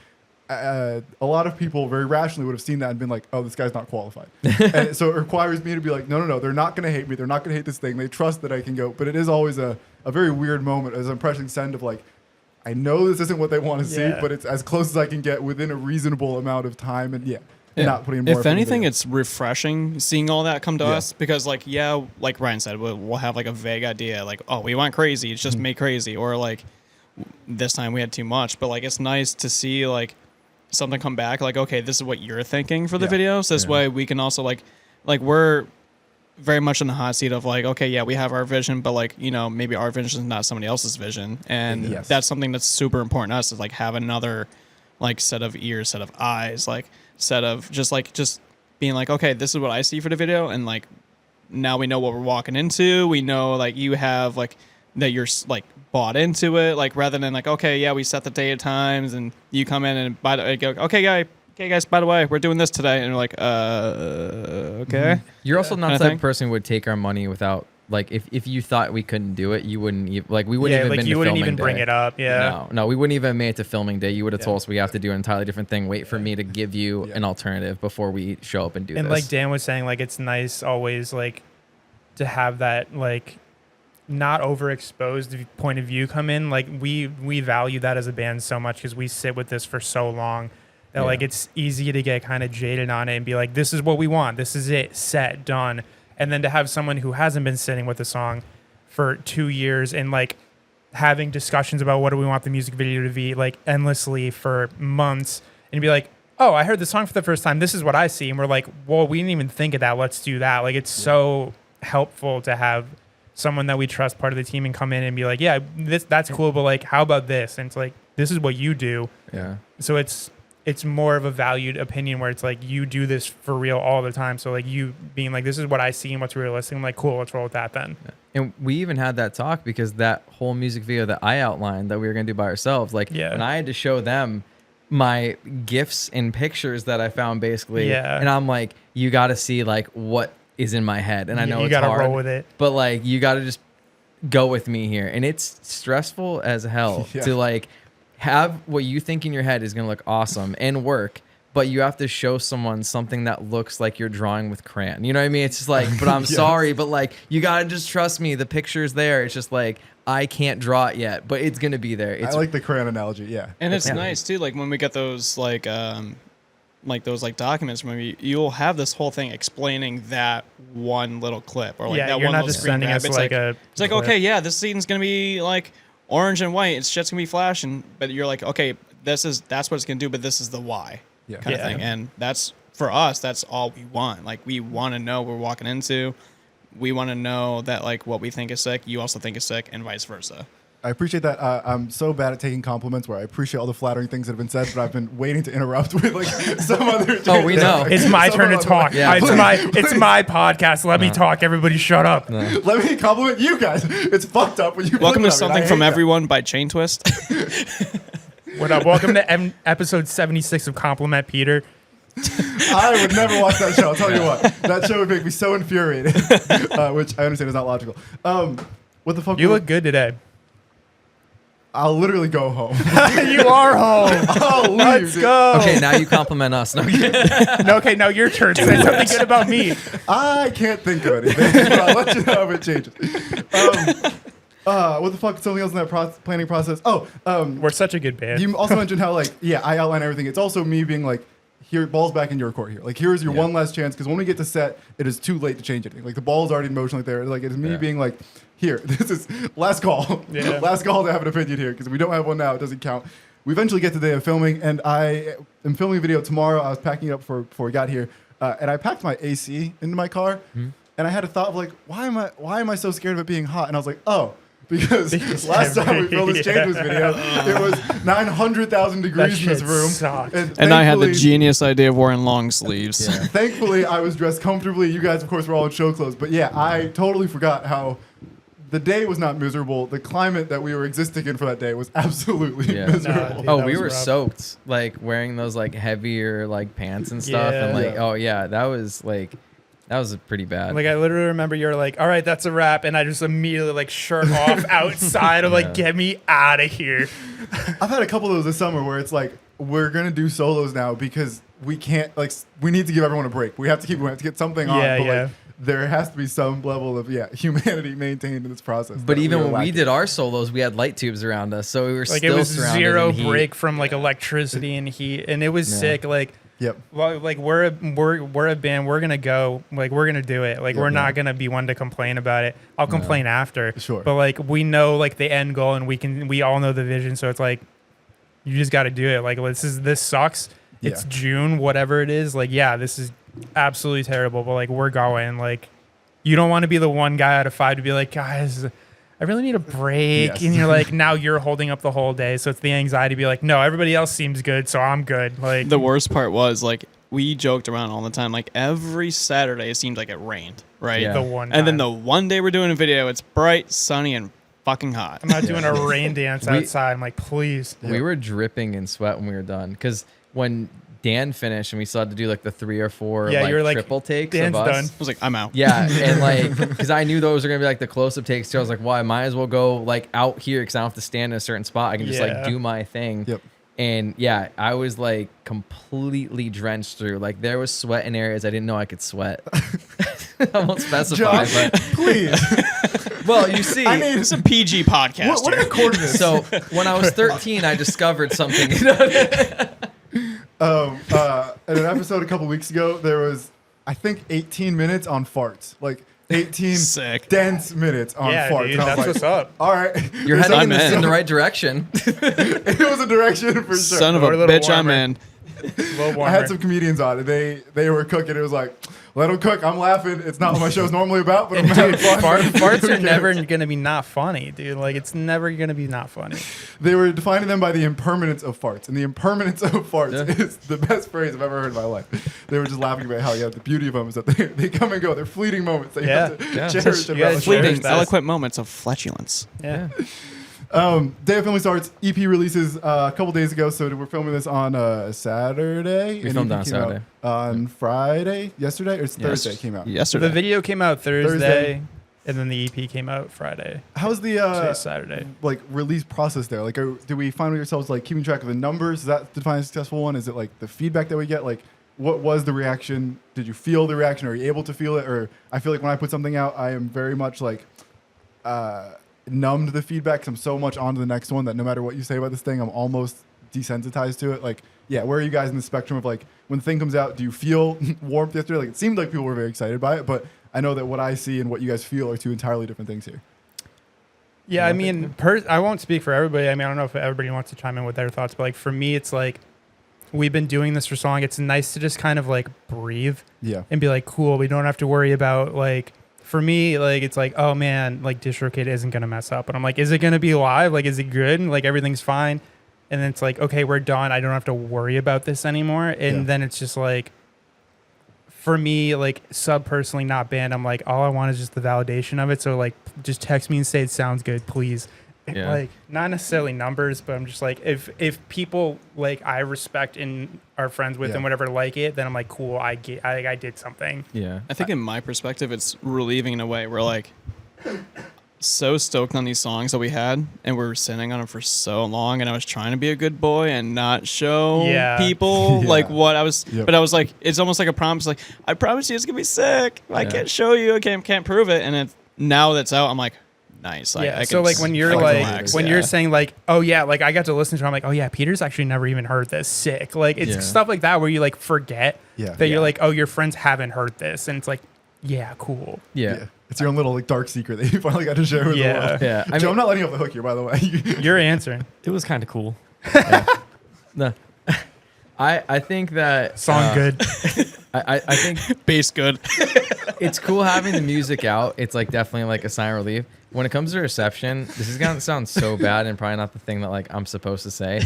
a lot of people very rationally would have seen that and been like, oh, this guy's not qualified. And so it requires me to be like, no, they're not going to hate me. They're not going to hate this thing. They trust that I can go. But it is always a very weird moment as I'm pressing send of like, I know this isn't what they want to see, Yeah. but it's as close as I can get within a reasonable amount of time. And yeah, not putting more. If effort into anything, it. it's refreshing seeing all that come to Yeah. us because, like, yeah, like Ryan said, we'll have like a vague idea, like, oh, we went crazy, it's just made crazy, or like this time we had too much. But like, it's nice to see like something come back, like, okay, this is what you're thinking for the videos. This way, we can also like we're very much in the hot seat of like, okay, yeah, we have our vision, but like, you know, maybe our vision is not somebody else's vision, and Yes. that's something that's super important to us, is like have another like set of ears, set of eyes, like set of just being like, okay, this is what I see for the video, and like now we know what we're walking into. We know like you have like that you're like bought into it, like rather than like, okay, yeah, we set the date times and you come in and by the go, okay guys, by the way, we're doing this today, and you're like, okay. You're also not Kinda the type thing. of person who would take our money without, like, if you thought we couldn't do it, you wouldn't even, like, we wouldn't Yeah, even like been you to wouldn't filming even bring day. it up. Yeah. No, we wouldn't even have made it to filming day. You would have told us we have to do an entirely different thing. Wait for me to give you an alternative before we show up and do And this. like Dan was saying, like it's nice always like to have that like not overexposed point of view come in. Like we value that as a band so much because we sit with this for so long that like it's easy to get kind of jaded on it and be like, this is what we want, this is it, set, done. And then to have someone who hasn't been sitting with the song for 2 years and like having discussions about what do we want the music video to be, like endlessly for months, and be like, oh, I heard the song for the first time, this is what I see. And we're like, well, we didn't even think of that, let's do that. Like it's so helpful to have someone that we trust part of the team and come in and be like, yeah, that's cool, but like how about this? And it's like, this is what you do. yeah. So it's more of a valued opinion where it's like you do this for real all the time. So like you being like, this is what I see and what's realistic. I'm like, cool, let's roll with that then. And we even had that talk because that whole music video that I outlined that we were going to do by ourselves, like when I had to show them my gifs and pictures that I found basically, and I'm like, you got to see like what is in my head. And I know you it's gotta hard, roll with it. but like you got to just go with me here. And it's stressful as hell to like have what you think in your head is going to look awesome and work, but you have to show someone something that looks like you're drawing with crayon. You know what I mean? It's just like, but I'm sorry, but like, you got to just trust me. The picture's there. It's just like, I can't draw it yet, but it's going to be there. It's I like the crayon analogy. Yeah. And it's nice too, like when we get those like those like documents, maybe you'll have this whole thing explaining that one little clip, or like that you're one not little just screen sending grab. us It's like a it's like, clip. okay, yeah, this scene's gonna be like orange and white, it's just gonna be flashing, but you're like, okay, that's what it's gonna do, but this is the why kind of thing. And that's, for us, that's all we want. Like we want to know what we're walking into. We want to know that like what we think is sick, you also think is sick, and vice versa. I appreciate that. I'm so bad at taking compliments where I appreciate all the flattering things that have been said, but I've been waiting to interrupt with like some other. Oh, we know. It's my turn to talk. Yeah. It's my podcast. Let me talk. Everybody shut up. Let me compliment you guys. It's fucked up when you. Welcome flip to it on me, and I Something hate from that. Everyone by CHAINTWIST. What up? Welcome to episode 76 of Compliment Peter. I would never watch that show. I'll tell you what. That show would make me so infuriated, which I understand is not logical. What the fuck? You look good today. I'll literally go home. You are home. I'll leave, Let's dude. go. okay. Now you compliment us. No, No, okay, now your turn. Say something good about me. I can't think of anything, but I'll let you know if it changes. What the fuck? Something else in that planning process? Oh, We're such a good band. you also mentioned how like, yeah, I outline everything. It's also me being like, here, ball's back in your court here. Like, here's your one last chance, because when we get to set, it is too late to change anything. Like, the ball's already in motion, like there. Like, it's me being like, here, this is last call. Yeah. Last call to have an opinion here, because if we don't have one now, it doesn't count. We eventually get to the day of filming, and I am filming a video tomorrow. I was packing it up before we got here, and I packed my AC into my car, and I had a thought of like, why am I so scared of it being hot? And I was like, oh. Because last time we filmed this CHAINTWIST video, it was 900,000 degrees in this shit room. sucked. And I had the thankfully- genius idea of wearing long sleeves. Yeah. Thankfully, I was dressed comfortably. You guys, of course, were all in show clothes. But yeah, I totally forgot how the day was not miserable. The climate that we were existing in for that day was absolutely Yeah. miserable. Dude, Oh, that we was were rough. soaked, like wearing those like heavier like pants and stuff, and Yeah. like, oh yeah, that was pretty bad. Like I literally remember you're like, all right, that's a wrap, and I just immediately like shirt off outside. I'm like, get me out of here. I've had a couple of those this summer where it's like, we're going to do solos now because we can't, like, we need to give everyone a break. We have to get something on. Yeah, But yeah. like, there has to be some level of, humanity maintained in this process. But that even are when we lacking. did our solos, we had light tubes around us, so we were Like still it was surrounded zero in heat. break from like electricity and heat, and it was sick. Like Yep. Well, like we're a band. We're gonna go. Like we're gonna do it. Like we're not gonna be one to complain about it. I'll complain after. Sure. But like we know like the end goal, and we all know the vision. So it's like you just got to do it. Like this sucks. It's June, whatever it is. Like this is absolutely terrible. But like we're going. Like you don't want to be the one guy out of 5 to be like, guys, I really need a break. Yes. And you're like, now you're holding up the whole day. So it's the anxiety to be like, no, everybody else seems good, so I'm good. Like The worst part was like we joked around all the time. Like every Saturday it seemed like it rained, right? Yeah. the one And then time. the one day we're doing a video, it's bright, sunny, and fucking hot. I'm not doing a rain dance outside. I'm like, please. We were dripping in sweat when we were done because when Dan finished and we still had to do like the 3 or 4 Yeah, you were like, triple takes Dan's of us. done. I was like, I'm out. Yeah, and like because I knew those were gonna be like the close-up takes too. I was like, well, I might as well go like out here because I don't have to stand in a certain spot. I can just like Yeah. do my thing. Yep. And yeah, I was like completely drenched through. Like there was sweat in areas I didn't know I could sweat. I won't specify, Josh, but please. well, you see. I mean, It's a PG podcast. what are here. the coordinates? so when I was 13, I discovered something. In an episode a couple weeks ago, there was, I think, 18 minutes on farts. Like 18 Sick. dense minutes on Yeah, farts. dude, And I was that's like, what's up. all right. You're There's heading something- in the right direction. It was a direction for sure. Son of a Or a little bitch, I'm warmer. in. A little I warmer. had some comedians on, and they were cooking. It was like, let them cook. I'm laughing. It's not what my show's normally about, but I'm having fun. Farts Who are cares? never gonna be not funny, dude. Like it's never gonna be not funny. They were defining them by the impermanence of farts, and the impermanence of farts Yeah. is the best phrase I've ever heard in my life. They were just laughing about how the beauty of them is that they come and go. They're fleeting moments that you have to Yeah. cherish and You gotta relish. cherish Fleeting, that. eloquent moments of flatulence. Yeah. Day of Filming starts. EP releases a couple days ago, so we're filming this on Saturday. We and filmed EP on came out Saturday. On Friday, yesterday, or it's Yes. Thursday came out. Yesterday. The video came out Thursday. Thursday, and then the EP came out Friday. How's the Today's Saturday. like release process there? Like, do we find ourselves like keeping track of the numbers? Is that define a successful one? Is it like the feedback that we get? Like, what was the reaction? Did you feel the reaction? Are you able to feel it? Or I feel like when I put something out, I am very much like numb to the feedback because I'm so much on to the next one that no matter what you say about this thing, I'm almost desensitized to it. Like, yeah, where are you guys in the spectrum of like when the thing comes out? Do you feel warmth yesterday? Like, it seemed like people were very excited by it, but I know that what I see and what you guys feel are two entirely different things here. Yeah, I mean, I won't speak for everybody. I mean, I don't know if everybody wants to chime in with their thoughts, but like for me, it's like we've been doing this for so long. It's nice to just kind of like breathe Yeah. and be like, cool. We don't have to worry about like. For me, like it's like, oh man, like DistroKid isn't gonna mess up, and I'm like, is it gonna be live? Like, is it good? And like everything's fine, and then it's like, okay, we're done. I don't have to worry about this anymore. And Yeah. then it's just like, for me, like sub personally, not band. I'm like, all I want is just the validation of it. So like, just text me and say it sounds good, please. Yeah. Like not necessarily numbers, but I'm just like, if people like I respect and are friends with Yeah. and whatever like it, then I'm like, cool, I did something. Yeah. I think in my perspective, it's relieving in a way. We're like so stoked on these songs that we had, and we were sitting on them for so long. And I was trying to be a good boy and not show Yeah. people Yeah. like what I was. Yep. But I was like, it's almost like a promise. Like, I promise you, it's gonna be sick. I Yeah. can't show you. I can't prove it. And now that's out, I'm like, nice. Yeah. I So can like when you're I can like relax, when yeah. you're saying like, oh yeah, like I got to listen to it, I'm like, oh yeah, Peter's actually never even heard this. Sick. Like it's Yeah. stuff like that where you like forget Yeah. that Yeah. you're like, oh, your friends haven't heard this, and it's like, yeah, cool. Yeah. It's your own little like dark secret that you finally got to share with Yeah. the world. Yeah. I Joe, mean, I'm not letting you off the hook here, by the way. You're answering. It was kind of cool. no. I think that Song good. I think Bass good. it's cool having the music out. It's like definitely like a sign of relief. When it comes to reception, this is gonna sound so bad and probably not the thing that like I'm supposed to say.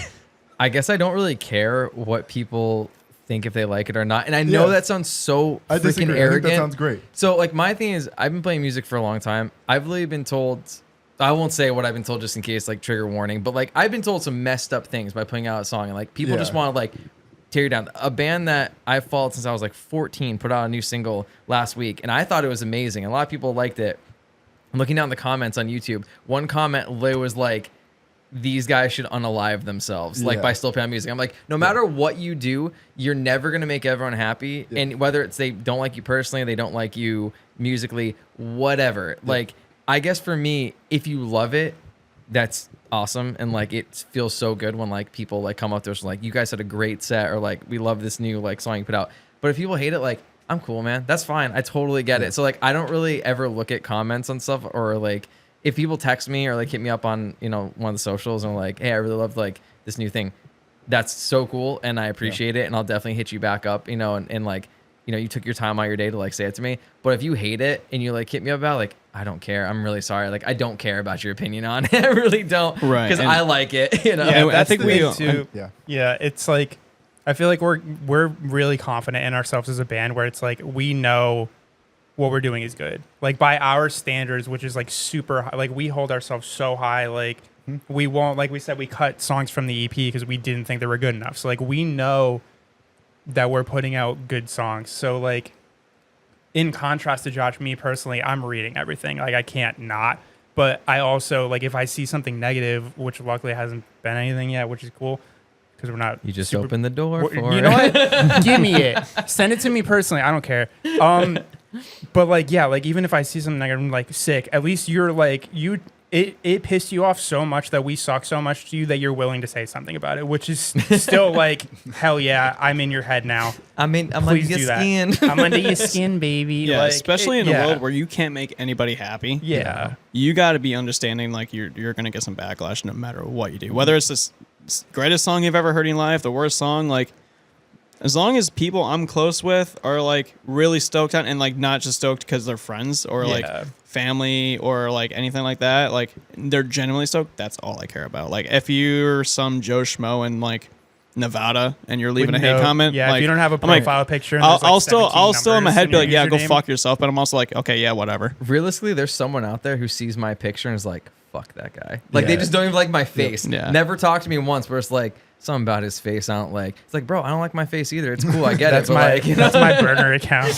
I guess I don't really care what people think if they like it or not. And I know Yeah. that sounds so I freaking disagree. I think arrogant. that sounds great. So like my thing is I've been playing music for a long time. I've really been told I won't say what I've been told just in case like trigger warning, but like I've been told some messed up things by putting out a song and like people Yeah. just want to like tear you down. A band that I've followed since I was like 14 put out a new single last week and I thought it was amazing. A lot of people liked it. I'm looking down the comments on YouTube. One comment literally was like, these guys should unalive themselves, like Yeah. by still playing music. I'm like, no matter what you do, you're never gonna make everyone happy. Yeah. And whether it's they don't like you personally, they don't like you musically, whatever. Like, I guess for me, if you love it, that's awesome, and like it feels so good when like people like come up to us like, you guys had a great set, or like we love this new like song you put out. But if people hate it, like, I'm cool, man, that's fine, I totally get it. So like I don't really ever look at comments on stuff, or like if people text me or like hit me up on, you know, one of the socials and like, hey, I really love like this new thing, that's so cool and I appreciate it, and I'll definitely hit you back up, you know, and like, you know, you took your time out of your day to like say it to me. But if you hate it and you like hit me up about, like, I don't care, I'm really sorry, like I don't care about your opinion on it. I really don't, Right, because and- I like it, you know. Yeah, I that's think the we- thing too. Yeah. Yeah, it's like I feel like we're really confident in ourselves as a band, where it's like we know what we're doing is good. Like by our standards, which is like super high, like we hold ourselves so high. Like we won't, like we said, we cut songs from the EP because we didn't think they were good enough. So like we know that we're putting out good songs. So like in contrast to Josh, me personally, I'm reading everything. Like I can't not. But I also, like, if I see something negative, which luckily hasn't been anything yet, which is cool, because we're not. You just super- open the door Well, for you know what? Give me it. Send it to me personally. I don't care. But like, yeah, like even if I see something negative, I'm like sick. At least you're like it pissed you off so much that we suck so much to you that you're willing to say something about it, which is still like hell yeah, I'm in your head now. I'm under Please your do that. skin. I'm under your skin, baby. Yeah, Like, especially in a yeah. world where you can't make anybody happy. Yeah. You got to be understanding, like you're gonna get some backlash no matter what you do. Whether it's this greatest song you've ever heard in life, the worst song, like as long as people I'm close with are like really stoked on, and like not just stoked because they're friends or like Yeah. family or like anything like that, like they're genuinely stoked, that's all I care about. Like if you're some Joe Schmo in like Nevada and you're leaving a hate comment, Yeah, like, if you don't have a I'm like, profile picture, and I'll, there's, like, I'll 17 still in my numbers head be in like, your yeah, go username. fuck yourself. But I'm also like, okay, yeah, whatever. Realistically, there's someone out there who sees my picture and is like, fuck that guy. Like, they Yeah. just don't even like my face. Yeah. Never talked to me once, where it's like, something about his face I don't like. It's like, bro, I don't like my face either. It's cool, I get That's it. But my like, you know? that's my burner account.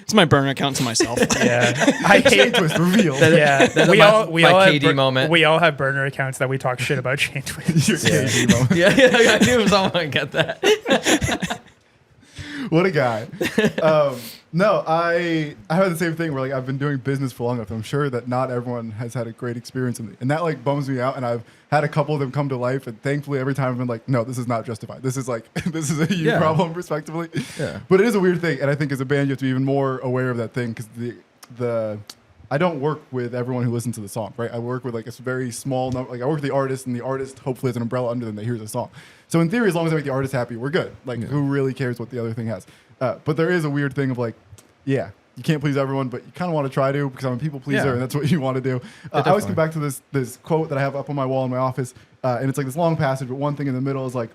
It's my burner account to myself. Yeah, I hate. Twist revealed. Yeah, That's we my- all we my all have KD moment. We all have burner accounts that we talk shit about Chain Twist. Your KD moment. yeah, I knew someone would get that. What a guy. No, I had the same thing where like I've been doing business for long enough. I'm sure that not everyone has had a great experience in it. And that like bums me out. And I've had a couple of them come to life. And thankfully every time I've been like, no, this is not justified. This is like, this is a you Yeah. problem respectively. Yeah. But it is a weird thing. And I think as a band, you have to be even more aware of that thing. Because the I don't work with everyone who listens to the song, right? I work with like a very small number. Like I work with the artist, and the artist hopefully has an umbrella under them that hears the song. So in theory, as long as I make the artist happy, we're good. Like who really cares what the other thing has? But there is a weird thing of like, yeah, you can't please everyone, but you kind of want to try to because I'm a people pleaser, Yeah. and that's what you want to do. I always come back to this quote that I have up on my wall in my office, and it's like this long passage, but one thing in the middle is like,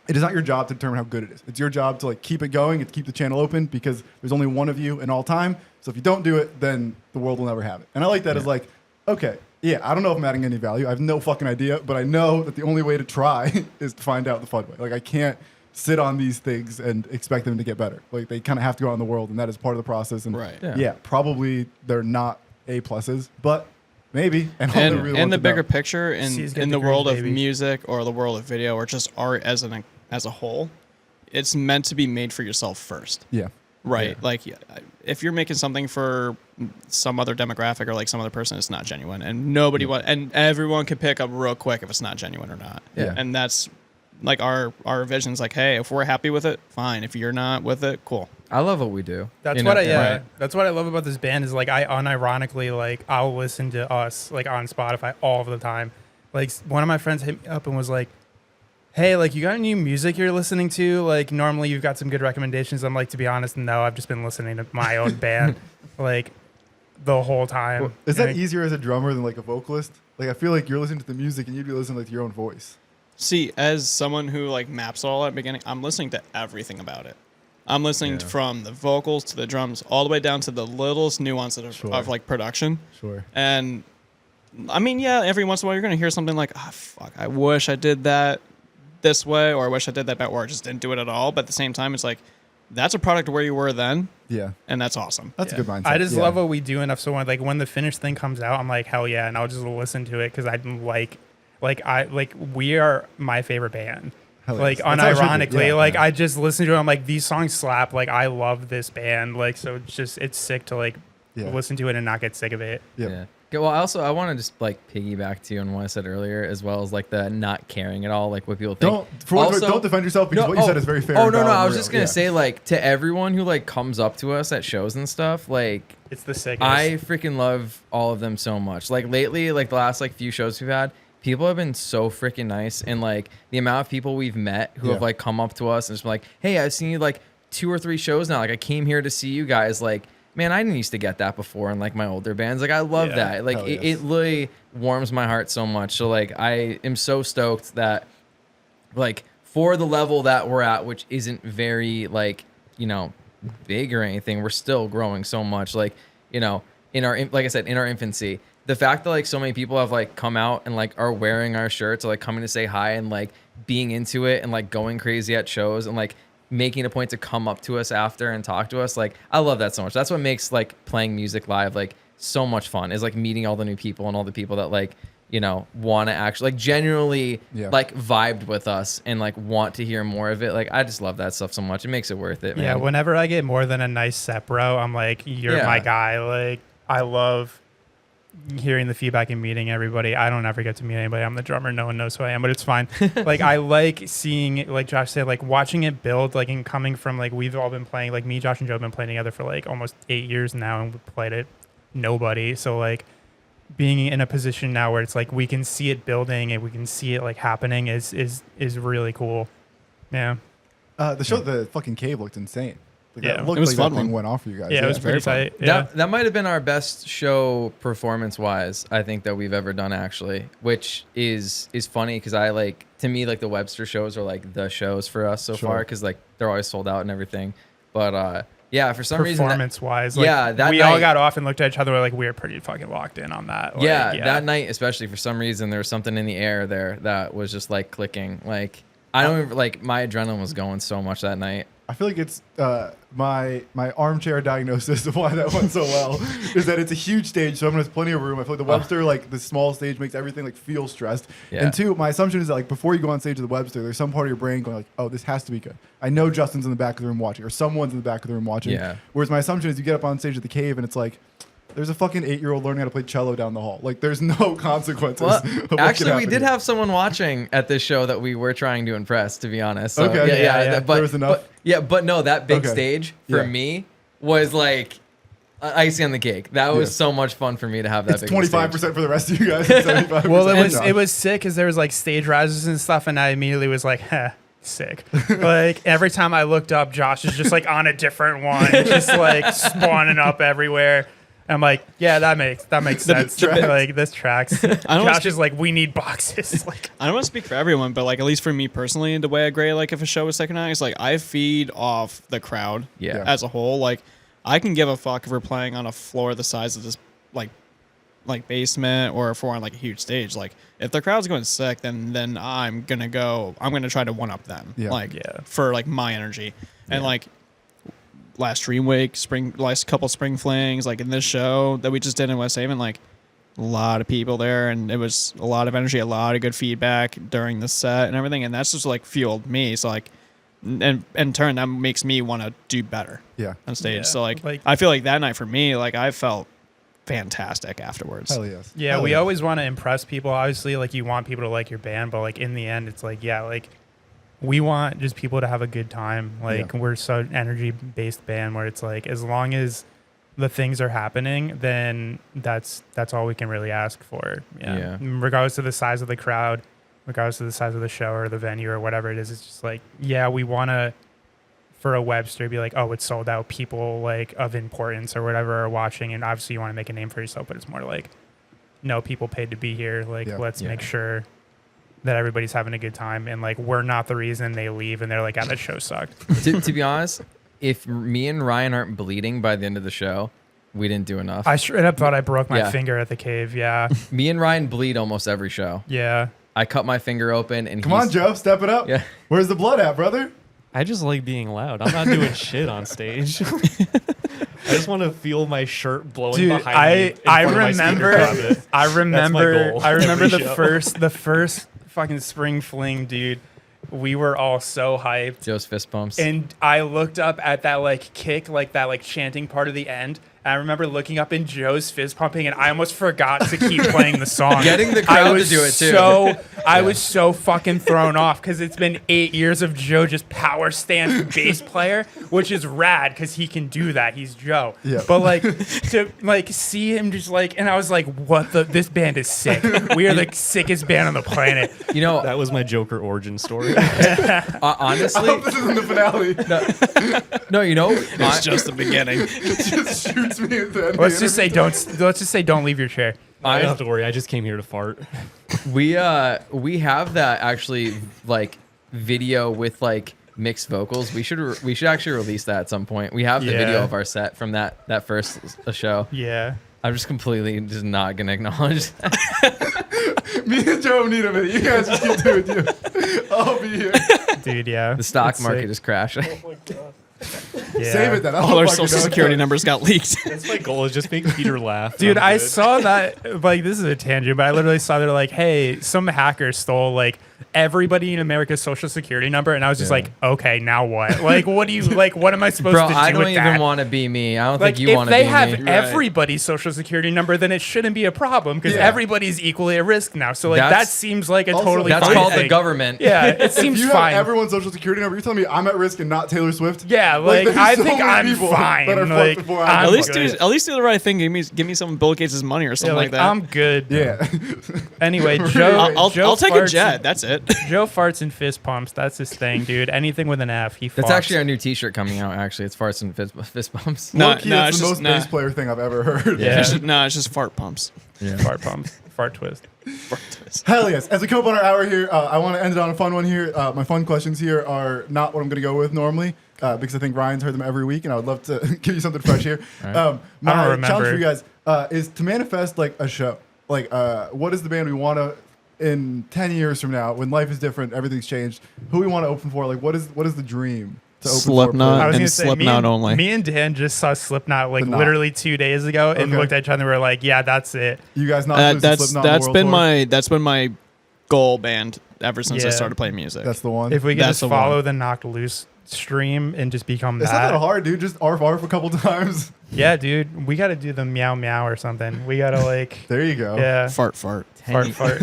it is not your job to determine how good it is. It's your job to like keep it going and keep the channel open because there's only one of you in all time. So if you don't do it, then the world will never have it. And I like that as like, okay, yeah, I don't know if I'm adding any value. I have no fucking idea, but I know that the only way to try is to find out the fun way. Like I can't sit on these things and expect them to get better. Like they kind of have to go out in the world, and that is part of the process. And Right. yeah, probably they're not A pluses, but maybe. And all they And really in want the to know. bigger picture, C's get in the degrees, world of baby. music or the world of video or just art as a whole, it's meant to be made for yourself first. Yeah. Right. Yeah. Like if you're making something for some other demographic or like some other person, it's not genuine, and nobody and everyone can pick up real quick if it's not genuine or not. Yeah. And that's like our vision's like, hey, if we're happy with it, fine. If you're not with it, cool. I love what we do. That's you what know? I That's what I love about this band is like I unironically like I'll listen to us like on Spotify all of the time. Like one of my friends hit me up and was like, "Hey, like you got any new music you're listening to? Like normally you've got some good recommendations." I'm like, to be honest, no. I've just been listening to my own band like the whole time. Is that Like, easier as a drummer than like a vocalist? Like I feel like you're listening to the music and you'd be listening like to your own voice. See, as someone who like maps all at the beginning, I'm listening to everything about it. I'm listening Yeah. from the vocals to the drums, all the way down to the littlest nuances of, Sure. of like production. Sure. And I mean, yeah, every once in a while you're gonna hear something like, "Ah, fuck, I wish I did that this way," or "I wish I did that better," or "I just didn't do it at all." But at the same time, it's like that's a product of where you were then, Yeah. and that's awesome. That's a good mindset. I just Yeah. love what we do enough so when the finished thing comes out, I'm like, hell yeah, and I'll just listen to it because I we are my favorite band. Hell Like yes. That's how it should be. unironically, Yeah. like I just listen to it. I'm like, these songs slap. Like I love this band. Like so, it's sick to like Yeah. listen to it and not get sick of it. Yeah. Yeah. Okay, well, I want to just like piggyback to you on what I said earlier, as well as like the not caring at all, like what people think. Don't defend yourself because what you said is very fair. Oh and no, valid I and was real. just gonna say, like, to everyone who like comes up to us at shows and stuff, like, It's the sickest. I freaking love all of them so much. Like lately, like the last like few shows we've had, people have been so freaking nice, and like the amount of people we've met who have like come up to us and just been like, hey, I've seen you like 2 or 3 shows now. Like I came here to see you guys. Like, man, I didn't used to get that before in like my older bands. Like I love that. Like it really warms my heart so much. So like I am so stoked that like for the level that we're at, which isn't very like, you know, big or anything, we're still growing so much. Like, you know, in our, like I said, in our infancy, the fact that like so many people have like come out and like are wearing our shirts or like coming to say hi and like being into it and like going crazy at shows and like making a point to come up to us after and talk to us. Like I love that so much. That's what makes like playing music live like so much fun, is like meeting all the new people and all the people that like, you know, want to actually like genuinely like vibed with us and like want to hear more of it. Like I just love that stuff so much. It makes it worth it, man. Yeah, whenever I get more than a nice set, bro, I'm like, you're my guy. Like I love hearing the feedback and meeting everybody. I don't ever get to meet anybody. I'm the drummer. No one knows who I am, but it's fine. Like I like seeing, like Josh said, like watching it build, like, and coming from like, we've all been playing, like me, Josh and Joe have been playing together for like almost 8 years now, and we played it nobody. So like being in a position now where it's like we can see it building and we can see it like happening is really cool. Yeah. The show, the fucking cave looked insane. Like, Yeah. it looked It was like fun that thing one. went off for you guys. Yeah, it was pretty very tight. Yeah. That might have been our best show performance-wise, I think, that we've ever done, actually, which is funny because I like, to me, like the Webster shows are like the shows for us so far, because like they're always sold out and everything. But yeah, for some reason, Performance-wise, like, that we night, all got off and looked at each other like we were pretty fucking locked in on that. Like, that night especially, for some reason there was something in the air there that was just like clicking. Like I don't even, like, my adrenaline was going so much that night. I feel like it's my armchair diagnosis of why that went so well is that it's a huge stage, so everyone has plenty of room. I feel like the Webster, like the small stage, makes everything like feel stressed. Yeah. And 2, my assumption is that like before you go on stage with the Webster, there's some part of your brain going like, oh, this has to be good. I know Justin's in the back of the room watching, or someone's in the back of the room watching. Yeah. Whereas my assumption is you get up on stage at the cave and it's like, there's a fucking 8-year-old learning how to play cello down the hall. Like, there's no consequences. Well, of what actually, could we happen did here. have someone watching at this show that we were trying to impress, to be honest. So, Okay. Yeah. But, There was enough? but no, that big Okay. stage for Yeah. me was like icing on the cake. That was Yeah. so much fun for me to have that. It's big of a 25% stage. for the rest of you guys. And 75% Well, for Josh. it was sick because there was like stage rises and stuff, and I immediately was like, sick. Like every time I looked up, Josh is just like on a different one, just like spawning up everywhere. I'm like, yeah, that makes sense. Like this tracks. Josh is like, we need boxes. Like I don't want to speak for everyone, but like at least for me personally, the way I grade like if a show is second night is like I feed off the crowd Yeah. as a whole. Like I can give a fuck if we're playing on a floor the size of this like basement or if we're on like a huge stage. Like if the crowd's going sick, then I'm gonna try to one up them. Yeah. Like for like my energy. And like last Dream Week, last couple spring flings, like in this show that we just did in West Haven, like a lot of people there, and it was a lot of energy, a lot of good feedback during the set and everything, and that's just like fueled me. So like, and in turn, that makes me want to do better Yeah. on stage. Yeah, So like, like- I feel like that night for me, like I felt fantastic afterwards. Hell yes. yeah, Hell we yes. always want to impress people. Obviously, like you want people to like your band, but like in the end, it's like like we want just people to have a good time. Like we're so energy based band where it's like as long as the things are happening, then that's all we can really ask for. Yeah. Regardless of the size of the crowd, regardless of the size of the show or the venue or whatever it is, it's just like, yeah, we want to, for a Webster, be like, oh, it's sold out. People like of importance or whatever are watching, and obviously you want to make a name for yourself, but it's more like, no, people paid to be here. Like, let's make sure that everybody's having a good time, and like we're not the reason they leave and they're like, that show sucked. to be honest, if me and Ryan aren't bleeding by the end of the show, we didn't do enough. I straight up thought I broke my finger at the cave. Yeah. Me and Ryan bleed almost every show. Yeah. I cut my finger open, and Come on, Joe, step it up. Yeah. Where's the blood at, brother? I just like being loud. I'm not doing shit on stage. I just want to feel my shirt blowing Dude, behind me. I remember Every the show. first fucking spring fling, dude. We were all so hyped. Joe's fist bumps. And I looked up at that like kick, like that like chanting part of the end, And I remember looking up in Joe's fist pumping, and I almost forgot to keep playing the song. Getting the crowd to do it too. I was so fucking thrown off because it's been 8 years of Joe just power stance bass player, which is rad because he can do that. He's Joe. Yeah. But like to like see him just like, and I was like, what the? This band is sick. We are the sickest band on the planet. You know, That was my Joker origin story. I honestly, hope this isn't the finale. no, you know, It's just the beginning. It just shoots me at the end. Let's just say don't leave your chair. I don't have to worry. I just came here to fart. we have that actually like video with like mixed vocals. We should actually release that at some point. We have the video Yeah. of our set from that first show. Yeah. I'm just completely just not gonna acknowledge that. Me and Joe need a minute. You guys just keep doing you. I'll be here. Dude, yeah. The stock It's market sick. is crashing. Yeah. Save it then. All our social security numbers got leaked. That's my goal, is just make Peter laugh. Dude, I'm I good. saw that, like, this is a tangent, but I literally saw they're like, hey, some hacker stole, like, everybody in America's social security number. And I was just like, okay, now what? Like, what do you, like, what am I supposed Bro, to do I don't with even that? want to be me. I don't Like, think you want if to they be have me. everybody's social security number, then it shouldn't be a problem because Yeah. everybody's equally at risk now. So, like, that That's- seems like a also, totally That's fine called thing. the government. Yeah, it If seems you fine. have everyone's social security number, you're telling me I'm at risk and not Taylor Swift? Yeah, like, there's I so think many I'm people fine. that are fucked Like, before I'm At least good. do the right thing. Give me some of Bill Gates' money or something Yeah, like that. I'm good. Yeah. Anyway, Joe. I'll Joe take a farts jet. and- That's it. Joe farts and fist pumps. That's his thing, dude. Anything with an F, he farts. That's actually our new T-shirt coming out. Actually, it's farts and fist bumps. No, Low-key, no, it's it's the just most bass player thing I've ever heard. Yeah. It's just fart pumps. Yeah. fart pumps. Fart twist. Hell yes. As we come up on our hour here, I want to end it on a fun one here. My fun questions here are not what I'm going to go with normally because I think Ryan's heard them every week, and I would love to give you something fresh here. Right. My remember. challenge for you guys is to manifest like a show. Like, what is the band we want to in 10 years from now when life is different, everything's changed? Who we want to open for? Like, what is the dream to open Slipknot. for? I was And gonna say, Slipknot only. Me and Dan just saw Slipknot like The Knot. literally 2 days ago and Okay. looked at each other and we were like, yeah, that's it. You guys not losing That's Slipknot on the world tour? that's been my goal band ever since I Yeah. started playing music. That's the one. If we could That's just the follow one. the Knocked Loose stream and just become It's not that. that hard, dude. Just arf a couple times. Yeah, dude. We got to do the meow meow or something. We got to like, There you go. yeah. fart. Fart, 10, fart.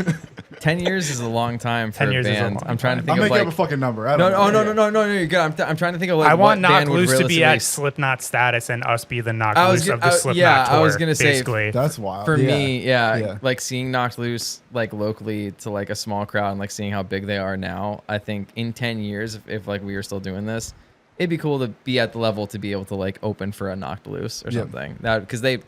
10 years is a long time for 10 a years is a band. long I'm trying to time. think I'm of making like. up a fucking number. I No, don't know. no, you're good. I'm trying to think of like I want what Knocked band would Loose to be at realistically Slipknot status and us be the Knocked I was Loose go- of the I- Slipknot yeah, tour. I was gonna say- basically. That's wild. for Yeah. me, yeah, Yeah. like seeing Knocked Loose like locally to like a small crowd and like seeing how big they are now. I think in 10 years, if like we were still doing this, it'd be cool to be at the level to be able to like open for a Knocked Loose or Yeah. something. That because they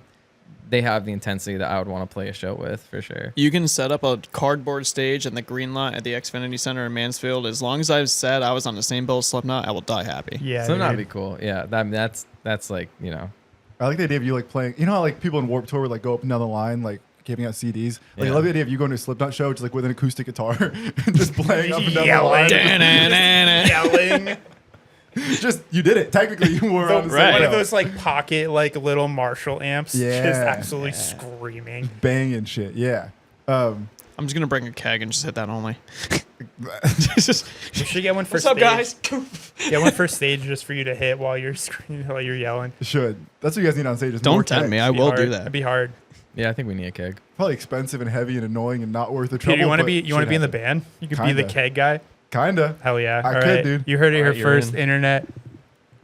have the intensity that I would want to play a show with for sure. You can set up a cardboard stage in the green lot at the Xfinity Center in Mansfield. As long as I've said I was on the same bill as Slipknot, I will die happy. Yeah, So that'd dude. be cool. Yeah, that's like I like the idea of you like playing. You know how like people in Warped Tour would like go up and down the line like giving out CDs. Like Yeah. I love the idea of you going to a Slipknot show just like with an acoustic guitar and just playing up and down the Yelling. line. Da-na-na-na. Yelling. Just you did it. Technically, you were on the right. same One of bill. those like pocket like little Marshall amps, Yeah. just absolutely screaming. banging shit. Yeah. I'm just gonna bring a keg and just hit that only. You should get one for What's up, stage. guys? Get one for stage just for you to hit while you're screaming, while you're yelling. Should. That's what you guys need on stage. is Don't more tempt me. kegs. I It'd be will hard. do that. It'd be hard. yeah. I think we need a keg. Probably expensive and heavy and annoying and not worth the trouble. Peter, you want to but be should in the happen. band? You could be the Kinda. keg guy. Kinda. Hell yeah! I All could, right. dude. You heard it All here right, you're first. in. Internet.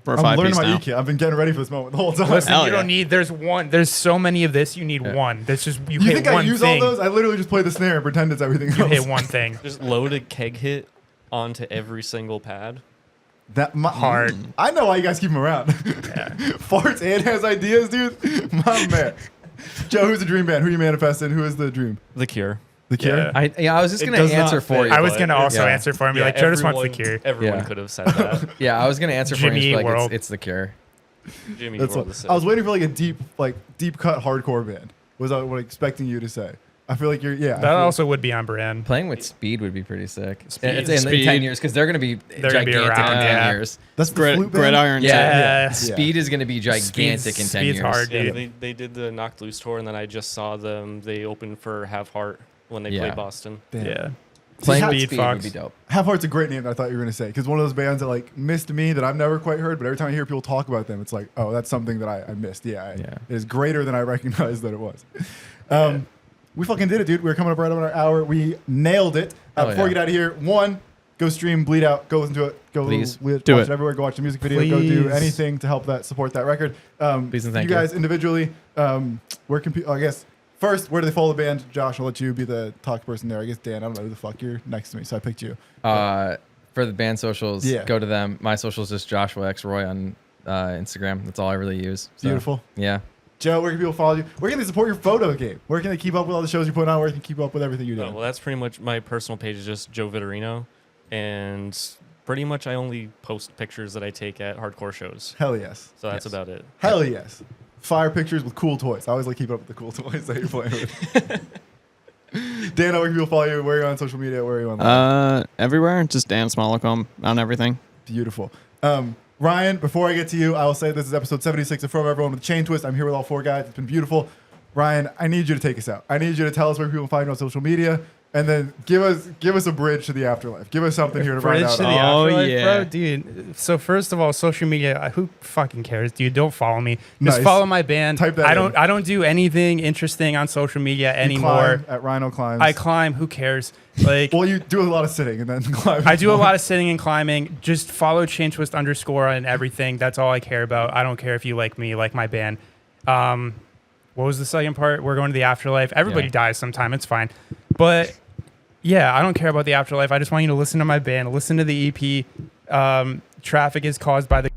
For a I'm five learning piece my now. E-kit. I've been getting ready for this moment the whole time. Listen, Hell you yeah. don't need. There's one. There's so many of this. You need Yeah. one. That's just you, you hit think I one use thing. all those? I literally just play the snare and pretend it's everything You else. hit one thing. Just load a keg hit onto every single pad. Hard. I know why you guys keep him around. Farts and has ideas, dude. My man. Joe, who's the dream band? Who you manifesting? Who is the dream? The Cure. The Cure? Yeah. I was just It gonna does not answer for fit. you. I was but- gonna also yeah. answer for him. Be like, Joe just wants the Cure. Everyone Yeah. could have said that. Yeah, I was gonna answer for Jimmy you. Just be World. like, it's the Cure. Jimmy That's World what, is I was sick. waiting for like a deep cut hardcore band. Was I what expecting you to say? I feel like you're I That feel- also would be on brand. Playing with Speed would be pretty sick. Speed. It's in Speed. 10 years because they're gonna be gonna be gigantic around, in 10 yeah. years. that's the flute band? Gridiron. Yeah. Speed is gonna be gigantic in 10 Speed's years. hard, Yeah, dude. they did the Knocked Loose tour, and then I just saw them. They opened for Have Heart when they Yeah. played Boston. Damn. Yeah. Playing Half- with Speed speed Fox. would be dope. Half Heart's a great name that I thought you were going to say, because one of those bands that like missed me that I've never quite heard, but every time I hear people talk about them, it's like, oh, that's something that I missed. Yeah, Yeah. it is greater than I recognized that it was. We fucking did it, dude. We're coming up right on our hour. We nailed it. Hell Before we yeah. get out of here, one, go stream Bleed Out. Go listen to it. Go Please. watch Do it it. everywhere. Go watch the music video. Go do Please. anything to help support that record. Please and thank you you. guys individually, where can people, I guess, first, where do they follow the band? Josh, I'll let you be the talk person there. I guess, Dan, I don't know who the fuck you're next to me, so I picked you. For the band socials, Yeah. go to them. My socials is Joshua X Roy on Instagram. That's all I really use. So, Beautiful. Yeah. Joe, where can people follow you? Where can they support your photo game? Where can they keep up with all the shows you're putting on? Where can they keep up with everything you're doing? Well, that's pretty much my personal page is just Joe Vitorino, and pretty much I only post pictures that I take at hardcore shows. Hell yes. So that's Yes. about it. Hell yes. Fire pictures with cool toys. I always like keeping up with the cool toys that you're playing with. Dan, where can people follow you? Where are you on social media? Where are you on? Everywhere, just Dan Smolacombe on everything. Beautiful. Ryan, before I get to you, I will say this is episode 76 of From Everyone with Chain Twist. I'm here with all four guys. It's been beautiful. Ryan, I need you to take us out. I need you to tell us where people can find you on social media, and then give us a bridge to the afterlife. Give us something here to write Bridge out. to the Oh, afterlife, yeah. bro, dude. So first of all, social media. Who fucking cares, dude? Don't follow me. Just Nice. follow my band. Type that I in. don't do anything interesting on social media You anymore. climb at Rhino Climbs. I climb. Who cares? Like Well, you do a lot of sitting and then climb. I do a lot of sitting and climbing. Just follow CHAINTWIST _ and everything. That's all I care about. I don't care if you like me, like my band. What was the second part? We're going to the afterlife. Everybody Yeah. dies sometime. It's fine. But yeah, I don't care about the afterlife. I just want you to listen to my band. Listen to the EP. Traffic is caused by the